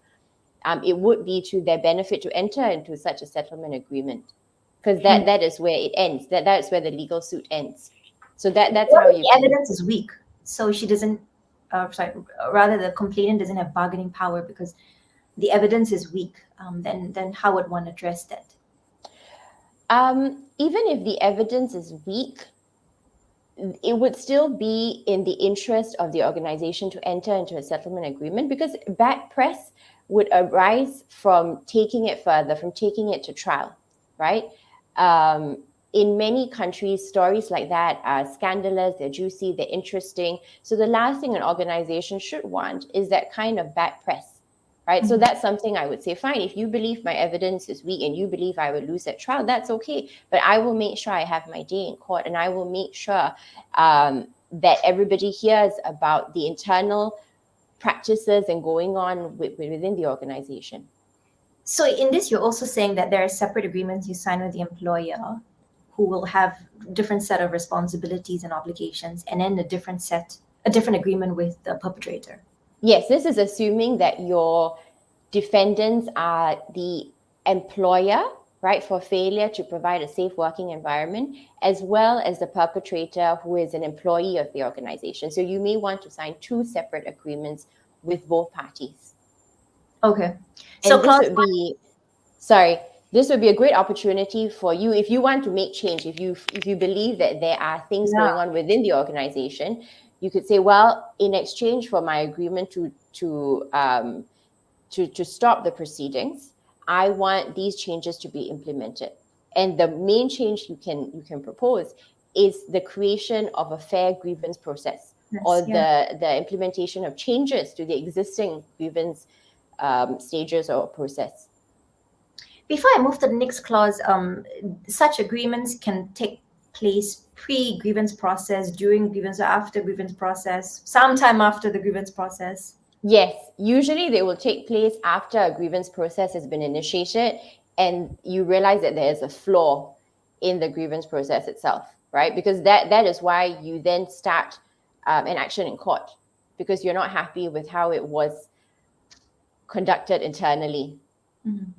it would be to their benefit to enter into such a settlement agreement, because that is where it ends. That's where the legal suit ends. So that's how you. The evidence is weak, so she doesn't. Rather, the complainant doesn't have bargaining power because the evidence is weak. Then how would one address that? Even if the evidence is weak, it would still be in the interest of the organization to enter into a settlement agreement, because bad press would arise from taking it further, from taking it to trial, right? In many countries, stories like that are scandalous, they're juicy, they're interesting. So the last thing an organization should want is that kind of bad press, right? Mm-hmm. So that's something I would say, fine, if you believe my evidence is weak and you believe I would lose at trial, that's okay. But I will make sure I have my day in court, and I will make sure that everybody hears about the internal practices and going on within the organization. So in this, you're also saying that there are separate agreements you sign with the employer, who will have different set of responsibilities and obligations, and then a different agreement with the perpetrator. Yes, this is assuming that your defendants are the employer, right, for failure to provide a safe working environment, as well as the perpetrator, who is an employee of the organization. So you may want to sign two separate agreements with both parties. Okay. So this would be a great opportunity for you if you want to make change. If you believe that there are things going on within the organization, you could say, well, in exchange for my agreement to stop the proceedings, I want these changes to be implemented. And the main change you can propose is the creation of a fair grievance process, the implementation of changes to the existing grievance stages or process. Before I move to the next clause, such agreements can take place pre-grievance process, during grievance, or after grievance process, sometime after the grievance process. Yes, usually they will take place after a grievance process has been initiated and you realize that there is a flaw in the grievance process itself, right? Because that is why you then start an action in court, because you're not happy with how it was conducted internally. Mm-hmm.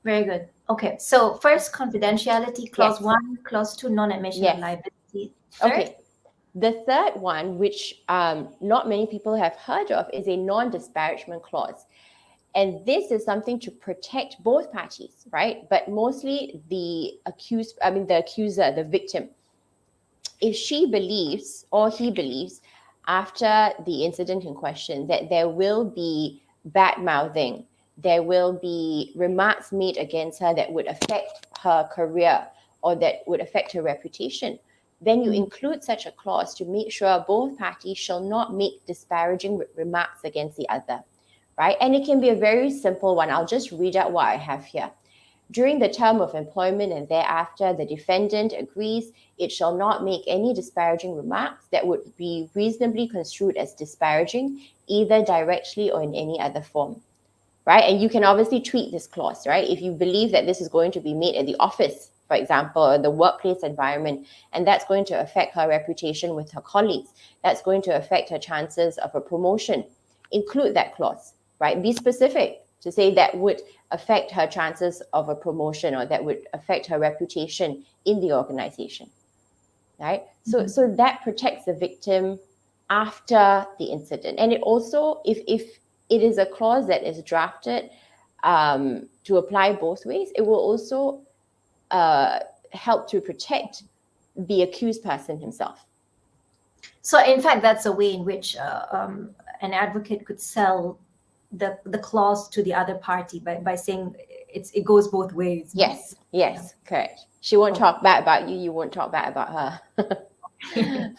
Very good. Okay, so first, confidentiality, clause 1, clause 2, non-admission of liability. Third? Okay. The third one, which not many people have heard of, is a non-disparagement clause. And this is something to protect both parties, right? But mostly the accuser, the victim. If she believes or he believes after the incident in question that there will be bad mouthing, there will be remarks made against her that would affect her career or that would affect her reputation, then you include such a clause to make sure both parties shall not make disparaging remarks against the other, right? And it can be a very simple one. I'll just read out what I have here. During the term of employment and thereafter, the defendant agrees it shall not make any disparaging remarks that would be reasonably construed as disparaging, either directly or in any other form, right? And you can obviously tweak this clause, right? If you believe that this is going to be made at the office, for example, or the workplace environment, and that's going to affect her reputation with her colleagues, that's going to affect her chances of a promotion, include that clause, right? Be specific to say that would affect her chances of a promotion or that would affect her reputation in the organization, right? So that protects the victim after the incident. And it also, if it is a clause that is drafted to apply both ways, it will also help to protect the accused person himself. So in fact, that's a way in which an advocate could sell the clause to the other party by saying it goes both ways. Yes, correct. She won't talk bad about you, you won't talk bad about her.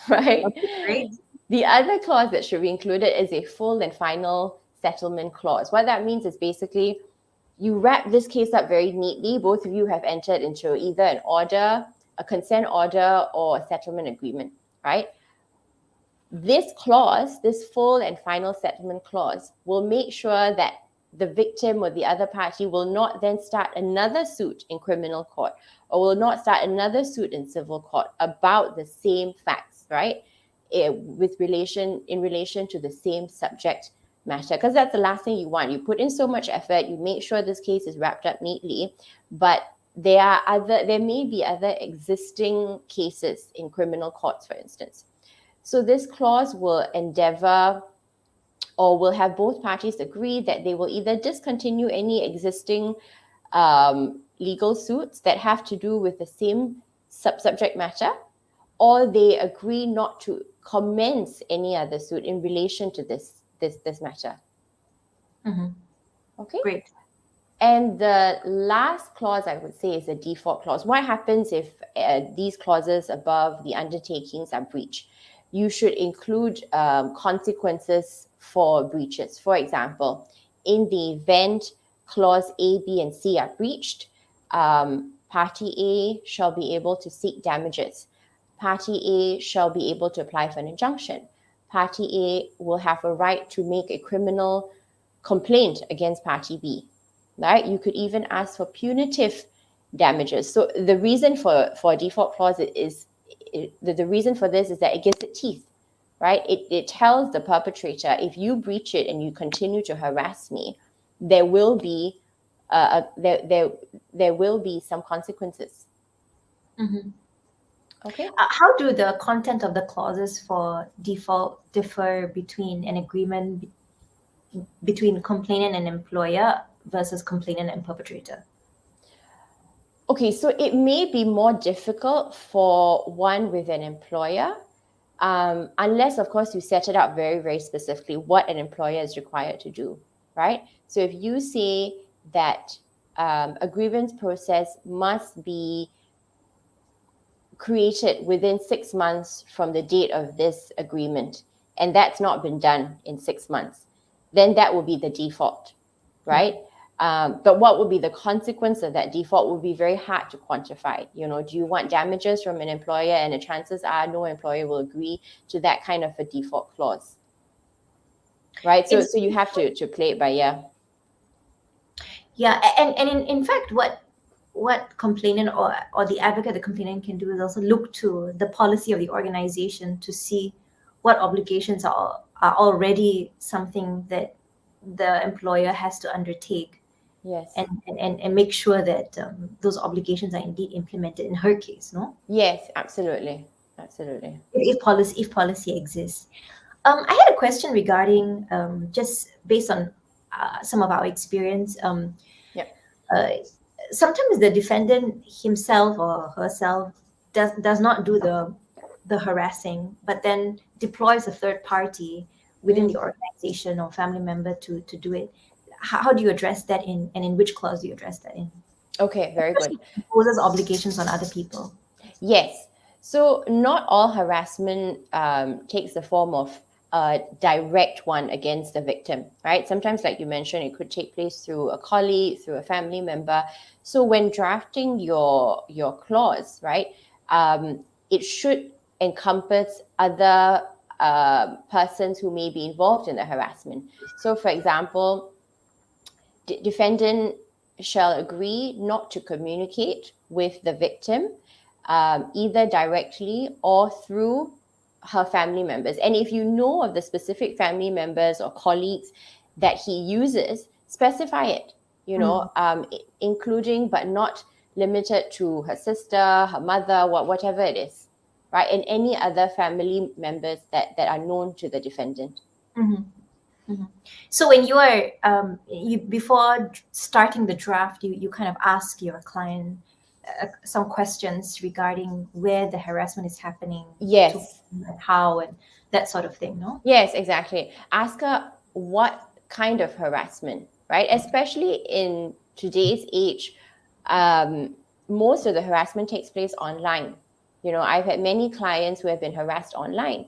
Right? Great. The other clause that should be included is a full and final settlement clause. What that means is basically you wrap this case up very neatly. Both of you have entered into either an order, a consent order, or a settlement agreement, right? This clause, this full and final settlement clause, will make sure that the victim or the other party will not then start another suit in criminal court or will not start another suit in civil court about the same facts, right? In relation to the same subject matter, because that's the last thing you want. You put in so much effort, you make sure this case is wrapped up neatly, but there may be other existing cases in criminal courts, for instance. So this clause will endeavor or will have both parties agree that they will either discontinue any existing legal suits that have to do with the same subject matter, or they agree not to commence any other suit in relation to this matter. Okay. Great. And the last clause I would say is the default clause. What happens if these clauses above the undertakings are breached? You should include consequences for breaches. For example, in the event clause A, B, and C are breached, party A shall be able to seek damages. Party A shall be able to apply for an injunction. Party A will have a right to make a criminal complaint against party B, right? You could even ask for punitive damages. So the reason for a default clause is the reason for this is that it gives it teeth, right? It tells the perpetrator, if you breach it and you continue to harass me, there will be there will be some consequences. Okay. How do the content of the clauses for default differ between an agreement between complainant and employer versus complainant and perpetrator? Okay, so it may be more difficult for one with an employer, unless, of course, you set it up very, very specifically what an employer is required to do, right? So if you say that a grievance process must be created within 6 months from the date of this agreement, and that's not been done in 6 months, then that will be the default, right? But what would be the consequence of that default would be very hard to quantify. You know, do you want damages from an employer? And the chances are no employer will agree to that kind of a default clause, right? So you have to play it by ear. Yeah, and in fact, what complainant or the advocate, the complainant can do is also look to the policy of the organization to see what obligations are already something that the employer has to undertake. Yes. And make sure that those obligations are indeed implemented in her case, no? Yes, absolutely. If policy exists. I had a question regarding just based on some of our experience. Sometimes the defendant himself or herself does not do the harassing, but then deploys a third party within the organization or family member to do it. how do you address that in which clause do you address that in? Okay, very good. Imposes obligations on other people. Yes. So not all harassment takes the form of a direct one against the victim, right? Sometimes, like you mentioned, it could take place through a colleague, through a family member. So when drafting your clause, right, it should encompass other persons who may be involved in the harassment. So, for example, defendant shall agree not to communicate with the victim either directly or through her family members. And if you know of the specific family members or colleagues that he uses, specify it, including but not limited to her sister, her mother, whatever it is, right? And any other family members that are known to the defendant. Mm-hmm. Mm-hmm. So when you are before starting the draft, you kind of ask your client some questions regarding where the harassment is happening, Yes, and how, and that sort of thing, no? Yes, exactly. Ask her what kind of harassment, right? Especially in today's age, most of the harassment takes place online. I've had many clients who have been harassed online.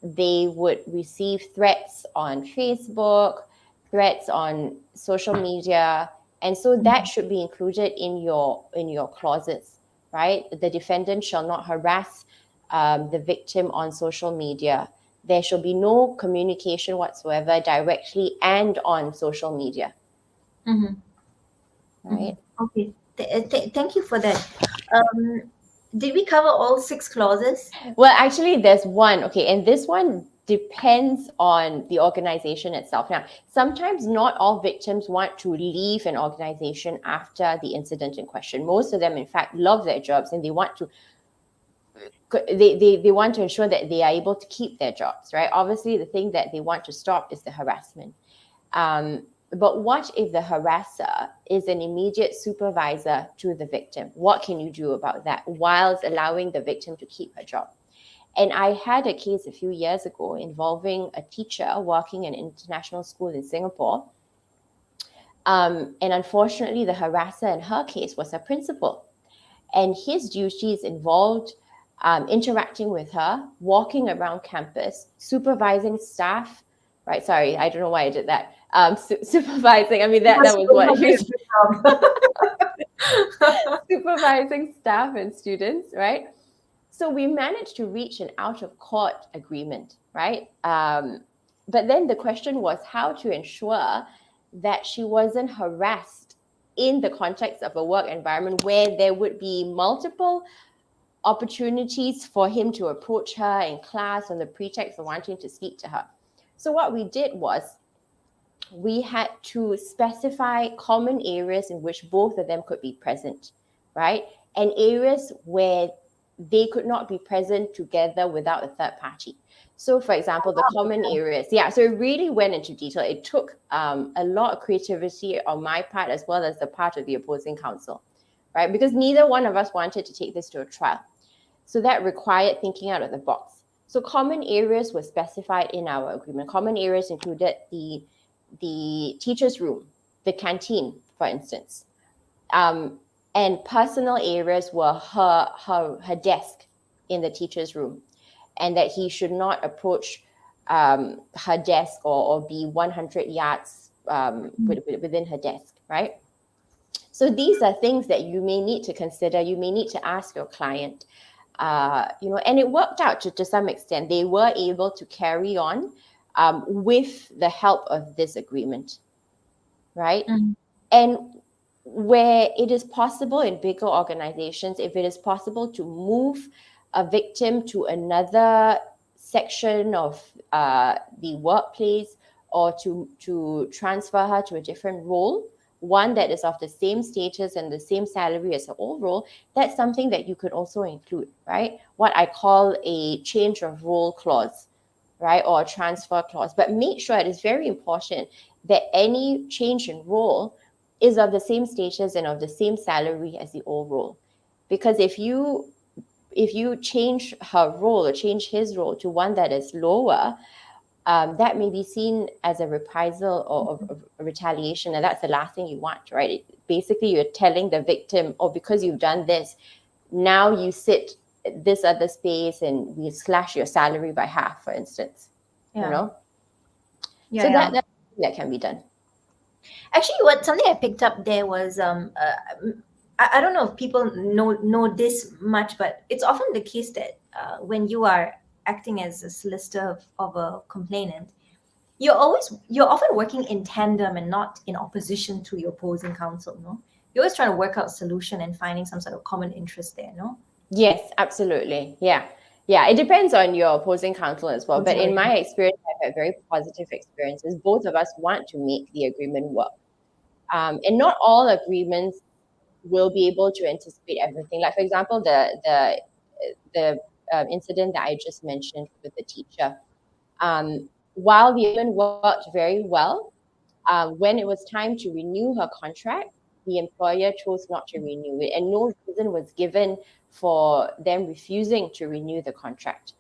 They would receive threats on Facebook, threats on social media, and so that should be included in your clauses, right? The defendant shall not harass the victim on social media. There shall be no communication whatsoever directly and on social media. Mm-hmm. Right? Okay. Thank you for that. Did we cover all 6 clauses? Well, actually, there's one. Okay, and this one depends on the organization itself. Now, sometimes not all victims want to leave an organization after the incident in question. Most of them, in fact, love their jobs and they want to want to ensure that they are able to keep their jobs, right? Obviously, the thing that they want to stop is the harassment. But what if the harasser is an immediate supervisor to the victim? What can you do about that whilst allowing the victim to keep her job? And I had a case a few years ago involving a teacher working in an international school in Singapore. And unfortunately, the harasser in her case was a principal. And his duties involved interacting with her, walking around campus, supervising staff, right? Sorry, I don't know why I did that. Supervising, I mean, that was what he was supervising staff and students, right? So we managed to reach an out-of-court agreement, right? But then the question was how to ensure that she wasn't harassed in the context of a work environment where there would be multiple opportunities for him to approach her in class on the pretext of wanting to speak to her. So what we did was we had to specify common areas in which both of them could be present, right? And areas where they could not be present together without a third party. So, for example, the common areas. Yeah, so it really went into detail. It took a lot of creativity on my part as well as the part of the opposing counsel, right? Because neither one of us wanted to take this to a trial. So that required thinking out of the box. So common areas were specified in our agreement. Common areas included the teacher's room, the canteen, for instance. And personal areas were her desk in the teacher's room, and that he should not approach her desk or be 100 yards within her desk, right? So these are things that you may need to consider. You may need to ask your client, and it worked out to some extent. They were able to carry on with the help of this agreement, right? Mm-hmm. And where it is possible in bigger organizations, if it is possible to move a victim to another section of the workplace or to transfer her to a different role, one that is of the same status and the same salary as her old role, that's something that you could also include, right? What I call a change of role clause, right? Or a transfer clause. But make sure it is very important that any change in role is of the same status and of the same salary as the old role. Because if you change her role or change his role to one that is lower, that may be seen as a reprisal or a retaliation, and that's the last thing you want, right? Basically, you're telling the victim, oh, because you've done this, now you sit this other space and we slash your salary by half, for instance. Yeah. You know? Yeah, So yeah. that can be done. Actually, something I picked up there was I don't know if people know this much, but it's often the case that when you are acting as a solicitor of a complainant, you're often working in tandem and not in opposition to your opposing counsel. No, you're always trying to work out a solution and finding some sort of common interest there. No. Yes, absolutely. Yeah. It depends on your opposing counsel as well. But in my experience, I've had very positive experiences. Both of us want to make the agreement work. And not all agreements will be able to anticipate everything. Like, for example, the incident that I just mentioned with the teacher. While the agreement worked very well, when it was time to renew her contract, the employer chose not to renew it, and no reason was given for them refusing to renew the contract.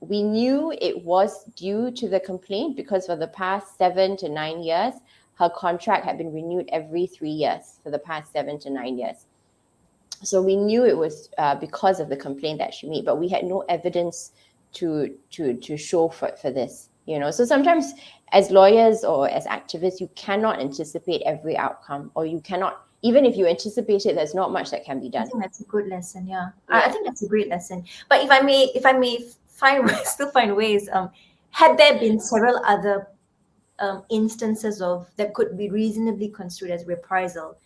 We knew it was due to the complaint because for the past 7 to 9 years, her contract had been renewed every 3 years for the past 7 to 9 years. So we knew it was because of the complaint that she made, but we had no evidence to show for this. So sometimes as lawyers or as activists, you cannot anticipate every outcome, or you cannot, even if you anticipate it, there's not much that can be done. I think that's a good lesson. Yeah. I think that's a great lesson. But if I may still find ways, had there been several other instances of that could be reasonably construed as reprisal,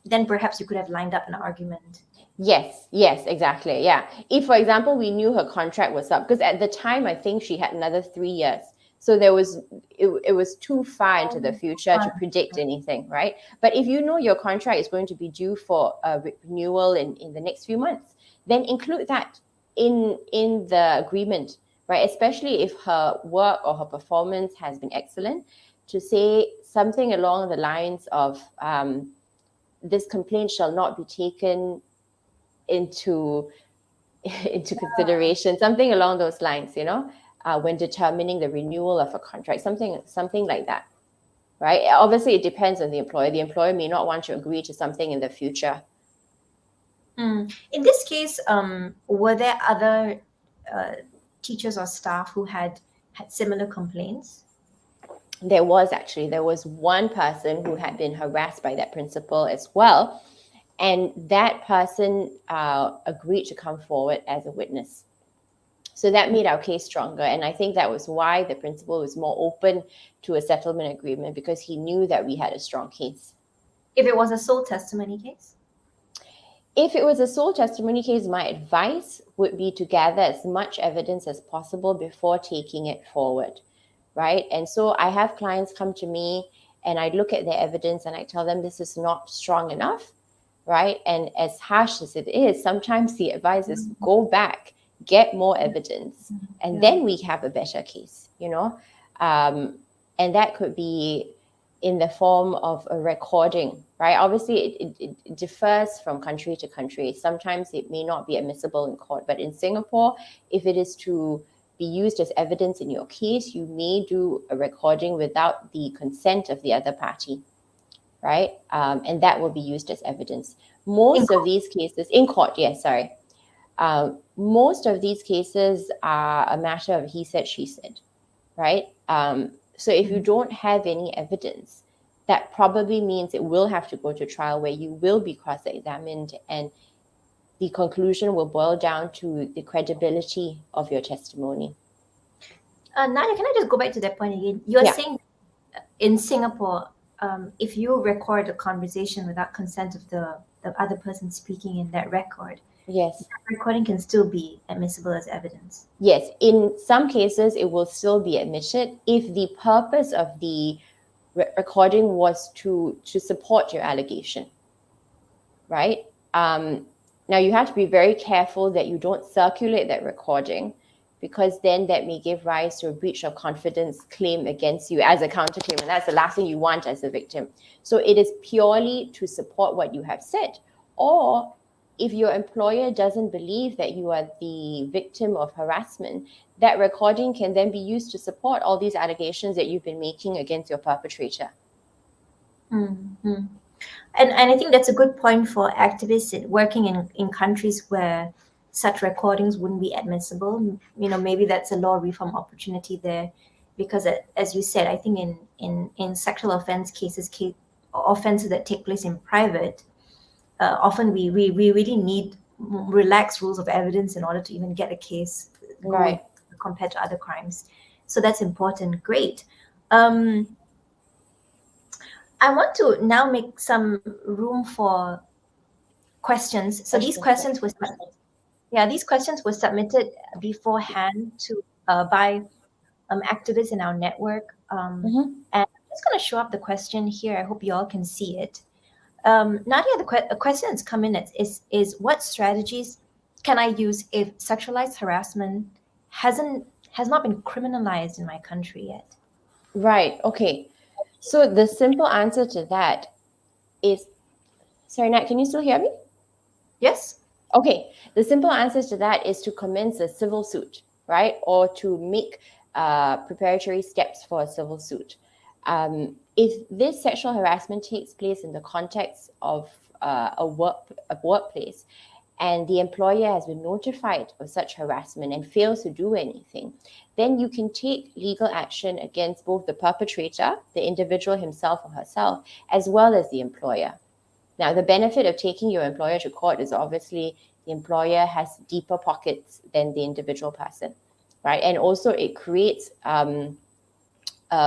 then perhaps you could have lined up an argument. Yes, exactly. Yeah. If, for example, we knew her contract was up, because at the time, I think she had another 3 years. So it was too far into the future to predict anything, right? But if you know your contract is going to be due for a renewal in the next few months, then include that in the agreement, right? Especially if her work or her performance has been excellent, to say something along the lines of this complaint shall not be taken into consideration, something along those lines, when determining the renewal of a contract, something like that, right? Obviously, it depends on the employer. The employer may not want to agree to something in the future. In this case, were there other teachers or staff who had similar complaints? There was one person who had been harassed by that principal as well. And that person agreed to come forward as a witness. So that made our case stronger. And I think that was why the principal was more open to a settlement agreement, because he knew that we had a strong case. If it was a sole testimony case? If it was a sole testimony case, my advice would be to gather as much evidence as possible before taking it forward, right? And so I have clients come to me and I look at their evidence and I tell them this is not strong enough, right? And as harsh as it is, sometimes the advice is go back, get more evidence, and then we have a better case, and that could be in the form of a recording, right? Obviously, it differs from country to country. Sometimes it may not be admissible in court, but in Singapore, if it is to be used as evidence in your case, you may do a recording without the consent of the other party, right? And that will be used as evidence. Most of these cases, in court, yes, sorry. Most of these cases are a matter of he said, she said, right? So if you don't have any evidence, that probably means it will have to go to trial where you will be cross-examined, and the conclusion will boil down to the credibility of your testimony. Nadia, can I just go back to that point again? You're saying in Singapore, if you record a conversation without consent of the other person speaking in that record, yes, that recording can still be admissible as evidence. Yes, in some cases, it will still be admitted if the purpose of the recording was to support your allegation, right? Now, you have to be very careful that you don't circulate that recording, because then that may give rise to a breach of confidence claim against you as a counterclaim, and that's the last thing you want as a victim. So it is purely to support what you have said, or if your employer doesn't believe that you are the victim of harassment, that recording can then be used to support all these allegations that you've been making against your perpetrator. Mm-hmm. And I think that's a good point for activists working in countries where such recordings wouldn't be admissible. Maybe that's a law reform opportunity there, because as you said, I think in sexual offense cases, offenses that take place in private, often we really need relaxed rules of evidence in order to even get a case going, Right. compared to other crimes. So that's important. Great. I want to now make some room for questions. So these questions were submitted beforehand to by activists in our network. And I'm just going to show up the question here. I hope you all can see it. Nadia, the question that's come in is what strategies can I use if sexualized harassment has not been criminalized in my country yet? Right. Okay. So the simple answer to that is, sorry, Nat, can you still hear me? Yes. Okay. The simple answer to that is to commence a civil suit, right? Or to make preparatory steps for a civil suit. If this sexual harassment takes place in the context of a workplace, and the employer has been notified of such harassment and fails to do anything, then you can take legal action against both the perpetrator, the individual himself or herself, as well as the employer. Now, the benefit of taking your employer to court is obviously the employer has deeper pockets than the individual person, right? And also it creates a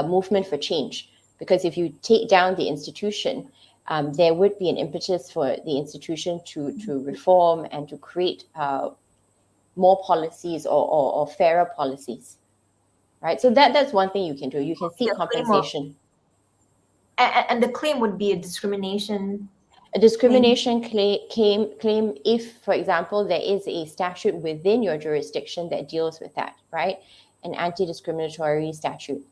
movement for change, because if you take down the institution, there would be an impetus for the institution to reform and to create more policies or fairer policies, right? So that's one thing you can do. You can seek compensation. And the claim would be a discrimination. A discrimination claim if, for example, there is a statute within your jurisdiction that deals with that, right? An anti-discriminatory statute.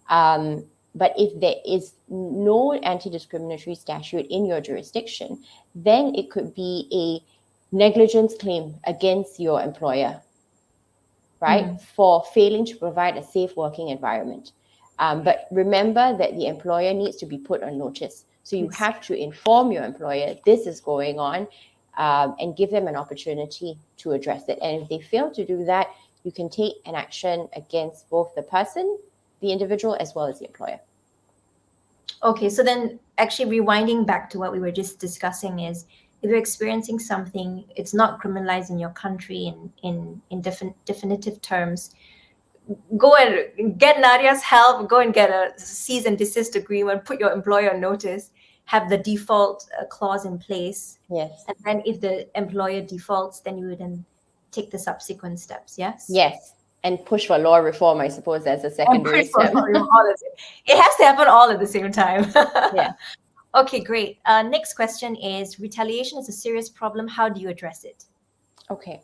But if there is no anti-discriminatory statute in your jurisdiction, then it could be a negligence claim against your employer, right? For failing to provide a safe working environment. But remember that the employer needs to be put on notice. So you have to inform your employer this is going on, and give them an opportunity to address it. And if they fail to do that, you can take an action against both the person, the individual, as well as the employer. Okay, so then actually rewinding back to what we were just discussing is, if you're experiencing something, it's not criminalized in your country in definitive terms, go and get Nadia's help, go and get a cease and desist agreement, put your employer on notice, have the default clause in place. Yes. And then if the employer defaults, then you would then take the subsequent steps, yes? Yes. And push for law reform, I suppose, as a secondary step. It has to happen all at the same time. Yeah. Okay, great. Next question is, retaliation is a serious problem. How do you address it? Okay.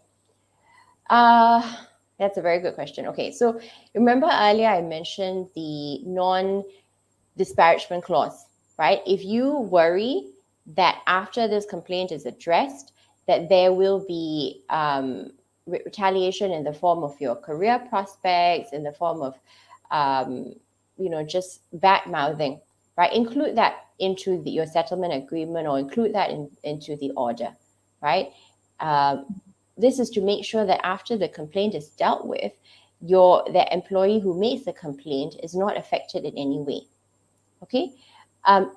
That's a very good question. Okay, so remember earlier I mentioned the non-disparagement clause, right? If you worry that after this complaint is addressed, that there will be retaliation in the form of your career prospects, in the form of, just bad mouthing, right? Include that into your settlement agreement, or include that into the order, right? This is to make sure that after the complaint is dealt with, the employee who makes the complaint is not affected in any way. Okay.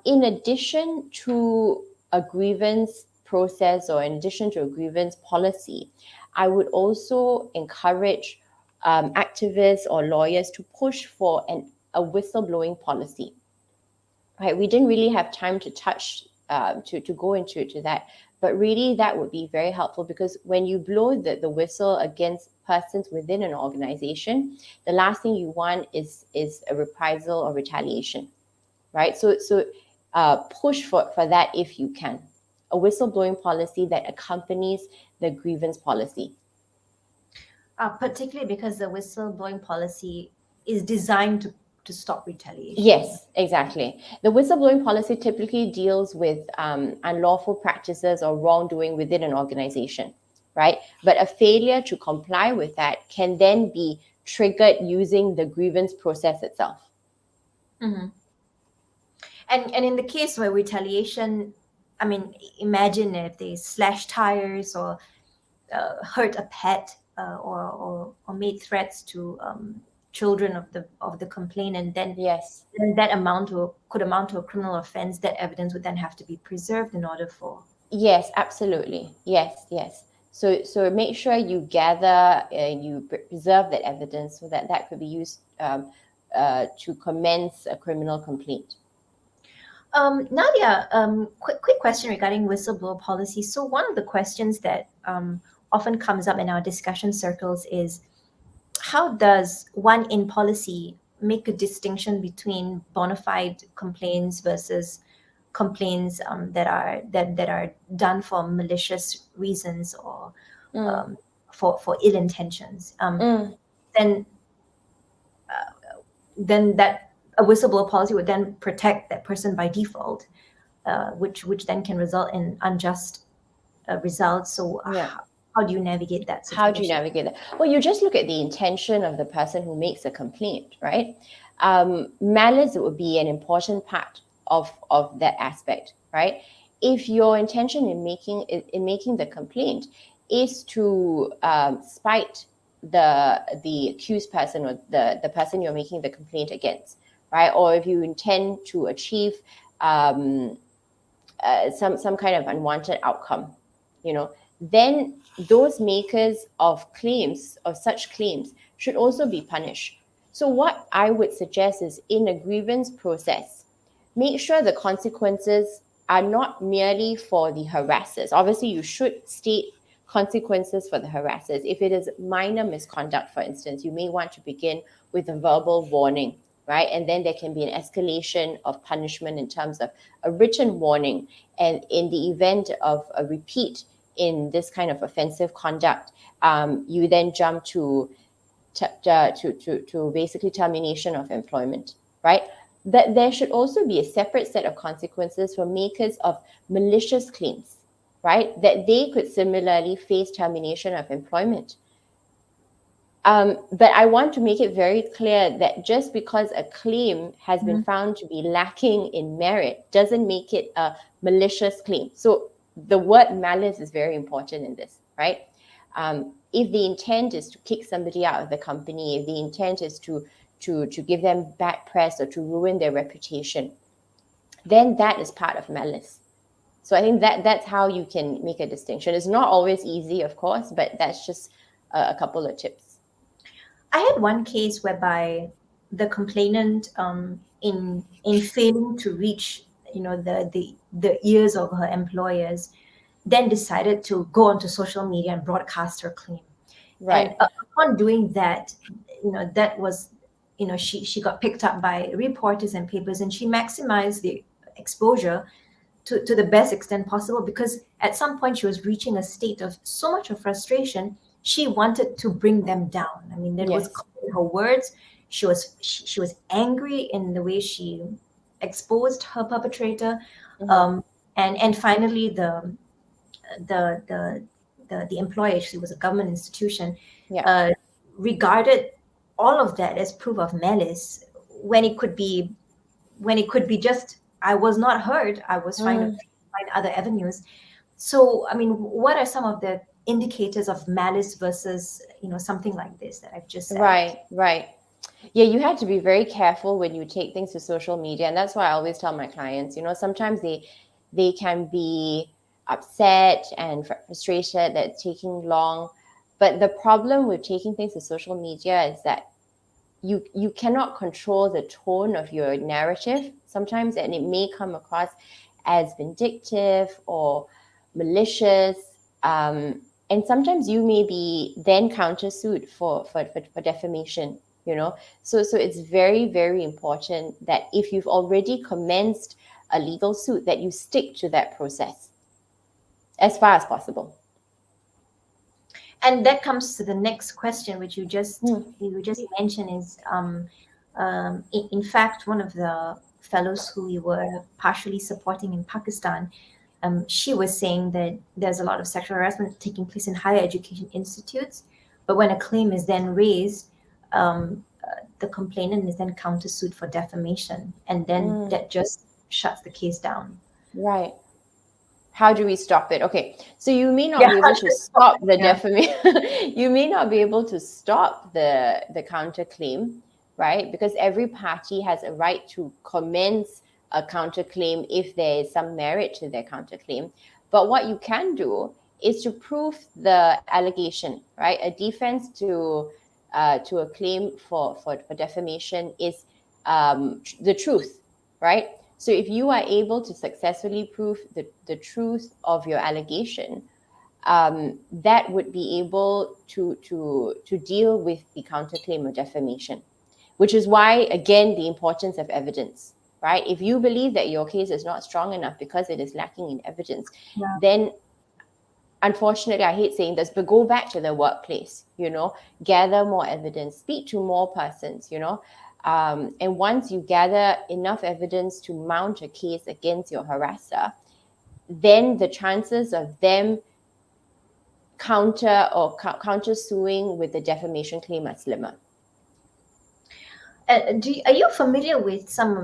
In addition to a grievance process, or in addition to a grievance policy, I would also encourage activists or lawyers to push for a whistleblowing policy. Right? We didn't really have time to touch to go into that, but really that would be very helpful, because when you blow the whistle against persons within an organization, the last thing you want is a reprisal or retaliation, right? So push for that if you can. A whistleblowing policy that accompanies the grievance policy. Particularly because the whistleblowing policy is designed stop retaliation. Yes, exactly. The whistleblowing policy typically deals with unlawful practices or wrongdoing within an organization, right? But a failure to comply with that can then be triggered using the grievance process itself. Mm-hmm. And in the case where retaliation, I mean, imagine if they slash tires or hurt a pet, or made threats to children of the complainant, then Yes. that could amount to a criminal offense. That evidence would then have to be preserved in order for. Yes, absolutely. Yes, yes. So make sure you gather, you preserve that evidence so that that could be used to commence a criminal complaint. Nadia, quick question regarding whistleblower policy. So one of the questions that often comes up in our discussion circles is, how does one in policy make a distinction between bona fide complaints versus complaints that are done for malicious reasons or for ill intentions? Then that a whistleblower policy would then protect that person by default, which then can result in unjust results. So Yeah. how do you navigate that situation? How do you navigate that? Well, you just look at the intention of the person who makes a complaint, right? Malice would be an important part of that aspect, right? If your intention in making the complaint is to spite the accused person or the person you're making the complaint against, right? Or if you intend to achieve some kind of unwanted outcome, then those makers of claims, of such claims, should also be punished. So what I would suggest is, in a grievance process, make sure the consequences are not merely for the harassers. Obviously, you should state consequences for the harassers. If it is minor misconduct, for instance, you may want to begin with a verbal warning, right? And then there can be an escalation of punishment in terms of a written warning. And in the event of a repeat in this kind of offensive conduct, you then jump to basically termination of employment, right? That there should also be a separate set of consequences for makers of malicious claims, right? That they could similarly face termination of employment. But I want to make it very clear that just because a claim has been found to be lacking in merit doesn't make it a malicious claim. So the word malice is very important in this, right? If the intent is to kick somebody out of the company, if the intent is to give them bad press or to ruin their reputation, then that is part of malice. So I think that's how you can make a distinction. It's not always easy, of course, but that's just a couple of tips. I had one case whereby the complainant, in failing to reach the ears of her employers, then decided to go onto social media and broadcast her claim. Right. And upon doing that, that was, she got picked up by reporters and papers, and she maximized the exposure to the best extent possible, because at some point she was reaching a state of so much of frustration. She wanted to bring them down. I mean, that was in her words. She was angry in the way she exposed her perpetrator. And finally the employer, she was a government institution, regarded all of that as proof of malice, when it could be just, I was not heard, I was trying to find other avenues. So, I mean, what are some of the indicators of malice versus, something like this that I've just said? Right. Yeah, you have to be very careful when you take things to social media. And that's why I always tell my clients, sometimes they can be upset and frustrated that it's taking long. But the problem with taking things to social media is that you cannot control the tone of your narrative sometimes, and it may come across as vindictive or malicious. And sometimes you may be then countersued for defamation, So it's very, very important that if you've already commenced a legal suit, that you stick to that process as far as possible. And that comes to the next question, which you just mentioned, is In fact, one of the fellows who we were partially supporting in Pakistan, she was saying that there's a lot of sexual harassment taking place in higher education institutes, but when a claim is then raised, the complainant is then countersued for defamation, and then that just shuts the case down. Right. How do we stop it? Okay, so you may not Yeah, be able to stop the yeah. defamation. You may not be able to stop the counterclaim, right? Because every party has a right to commence a counterclaim if there is some merit to their counterclaim. But what you can do is to prove the allegation, right? A defense to a claim for defamation is the truth, right? So if you are able to successfully prove the truth of your allegation, that would be able to deal with the counterclaim of defamation, which is why, again, the importance of evidence, right? If you believe that your case is not strong enough because it is lacking in evidence, then unfortunately, I hate saying this, but go back to the workplace, gather more evidence, speak to more persons, and once you gather enough evidence to mount a case against your harasser, then the chances of them counter suing with the defamation claim are slimmer. Are you familiar with some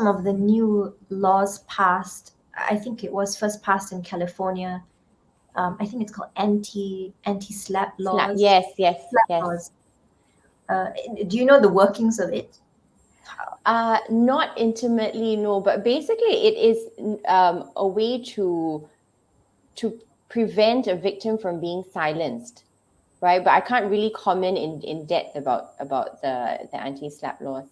of the new laws passed? I think it was first passed in California. I think it's called anti-slap laws. Yes. Slap laws. Do you know the workings of it? Not intimately, no, but basically it is a way to prevent a victim from being silenced, right? But I can't really comment in depth about the anti-slap laws.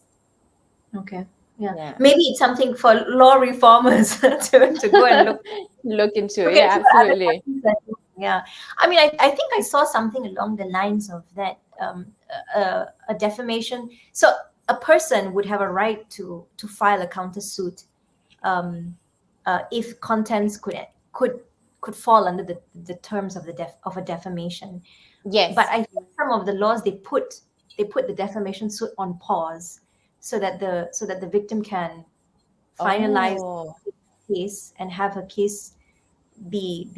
Okay. Yeah. Maybe it's something for law reformers to go and look into. Yeah, absolutely. Yeah. I mean, I think I saw something along the lines of that, a defamation. So a person would have a right to file a countersuit if contents could fall under the terms of a defamation. Yes. But I think some of the laws they put the defamation suit on pause so that the victim can finalize the case and have her case be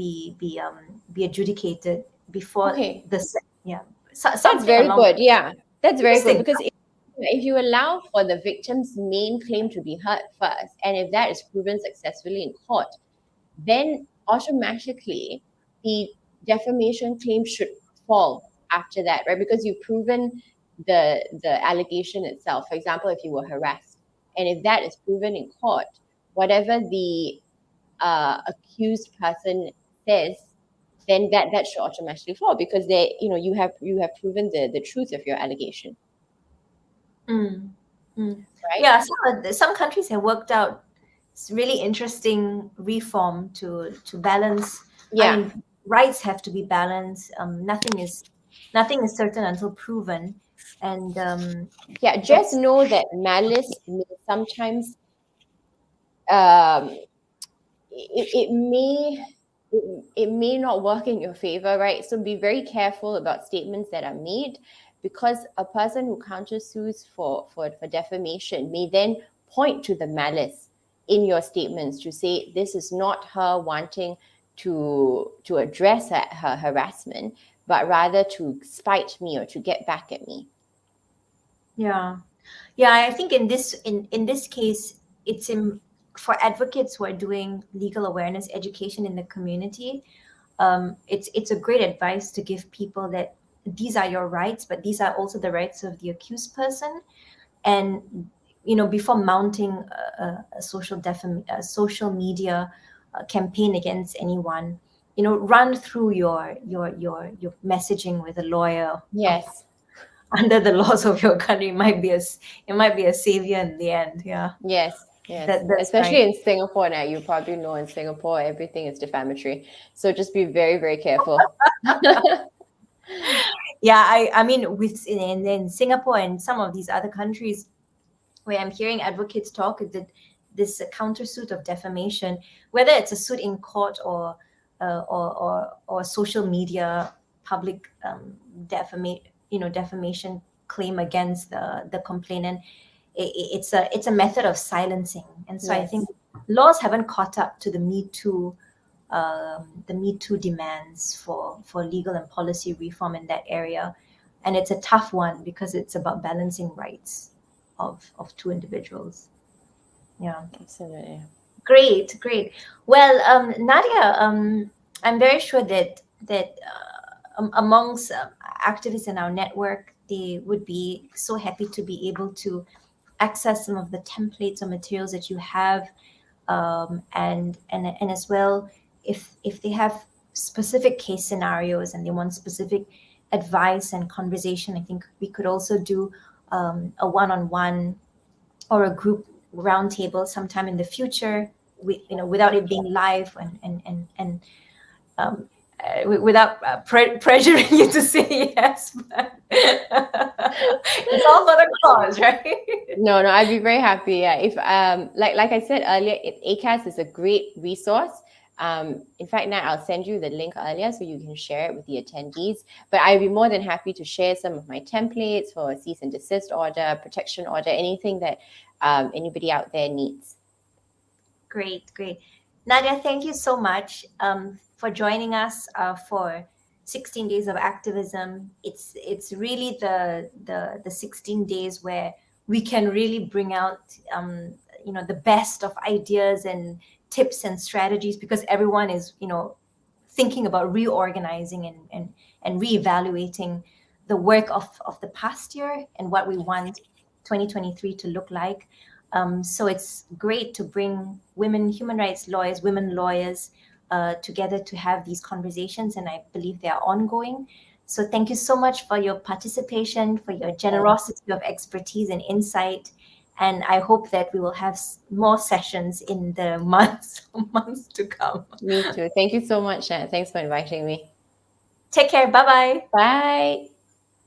adjudicated before That's very good. Yeah, that's very good, because if you allow for the victim's main claim to be heard first, and if that is proven successfully in court, then automatically the defamation claim should fall after that, right? Because you've proven the allegation itself. For example, if you were harassed, and if that is proven in court, whatever the accused person says, then that should automatically fall, because you have proven the truth of your allegation. Right? Yeah, some countries have worked out really interesting reform to balance. Yeah. I mean, rights have to be balanced. Nothing is certain until proven. And just know that malice may sometimes it may not work in your favor, right? So be very careful about statements that are made, because a person who countersues for defamation may then point to the malice in your statements to say this is not her wanting to address her harassment, but rather to spite me or to get back at me. Yeah, I think in this case, it's for advocates who are doing legal awareness education in the community. It's a great advice to give people that these are your rights, but these are also the rights of the accused person. And before mounting a social media campaign against anyone, run through your messaging with a lawyer. Yes. Under the laws of your country, it might be a savior in the end. Yeah. Yes. Especially in Singapore now. You probably know in Singapore everything is defamatory, so just be very, very careful. Yeah, I mean, in Singapore and some of these other countries where I'm hearing advocates talk, that this countersuit of defamation, whether it's a suit in court or social media public defamation claim against the complainant, it's a method of silencing. And so I Yes. think laws haven't caught up to the Me Too demands for legal and policy reform in that area. And it's a tough one because it's about balancing rights of two individuals. Yeah. Absolutely. Great, great. Well, Nadia, I'm very sure that amongst activists in our network, they would be so happy to be able to access some of the templates or materials that you have, and as well, if they have specific case scenarios and they want specific advice and conversation, I think we could also do a one-on-one or a group roundtable sometime in the future, without it being live and um, without pressuring you to say yes. But it's all for the cause, right? No, I'd be very happy. Yeah, if like I said earlier, ACAS is a great resource. In fact, now I'll send you the link earlier so you can share it with the attendees. But I'd be more than happy to share some of my templates for a cease and desist order, protection order, anything that anybody out there needs. Great, great. Nadia, thank you so much for joining us for 16 days of activism. It's really the 16 days where we can really bring out the best of ideas and tips and strategies, because everyone is thinking about reorganizing and reevaluating the work of the past year and what we want 2023 to look like. So it's great to bring women human rights lawyers, women lawyers together to have these conversations, and I believe they are ongoing. So thank you so much for your participation, for your generosity of expertise and insight. And I hope that we will have more sessions in the months to come. Me too. Thank you so much, Nat. Thanks for inviting me. Take care. Bye-bye. Bye.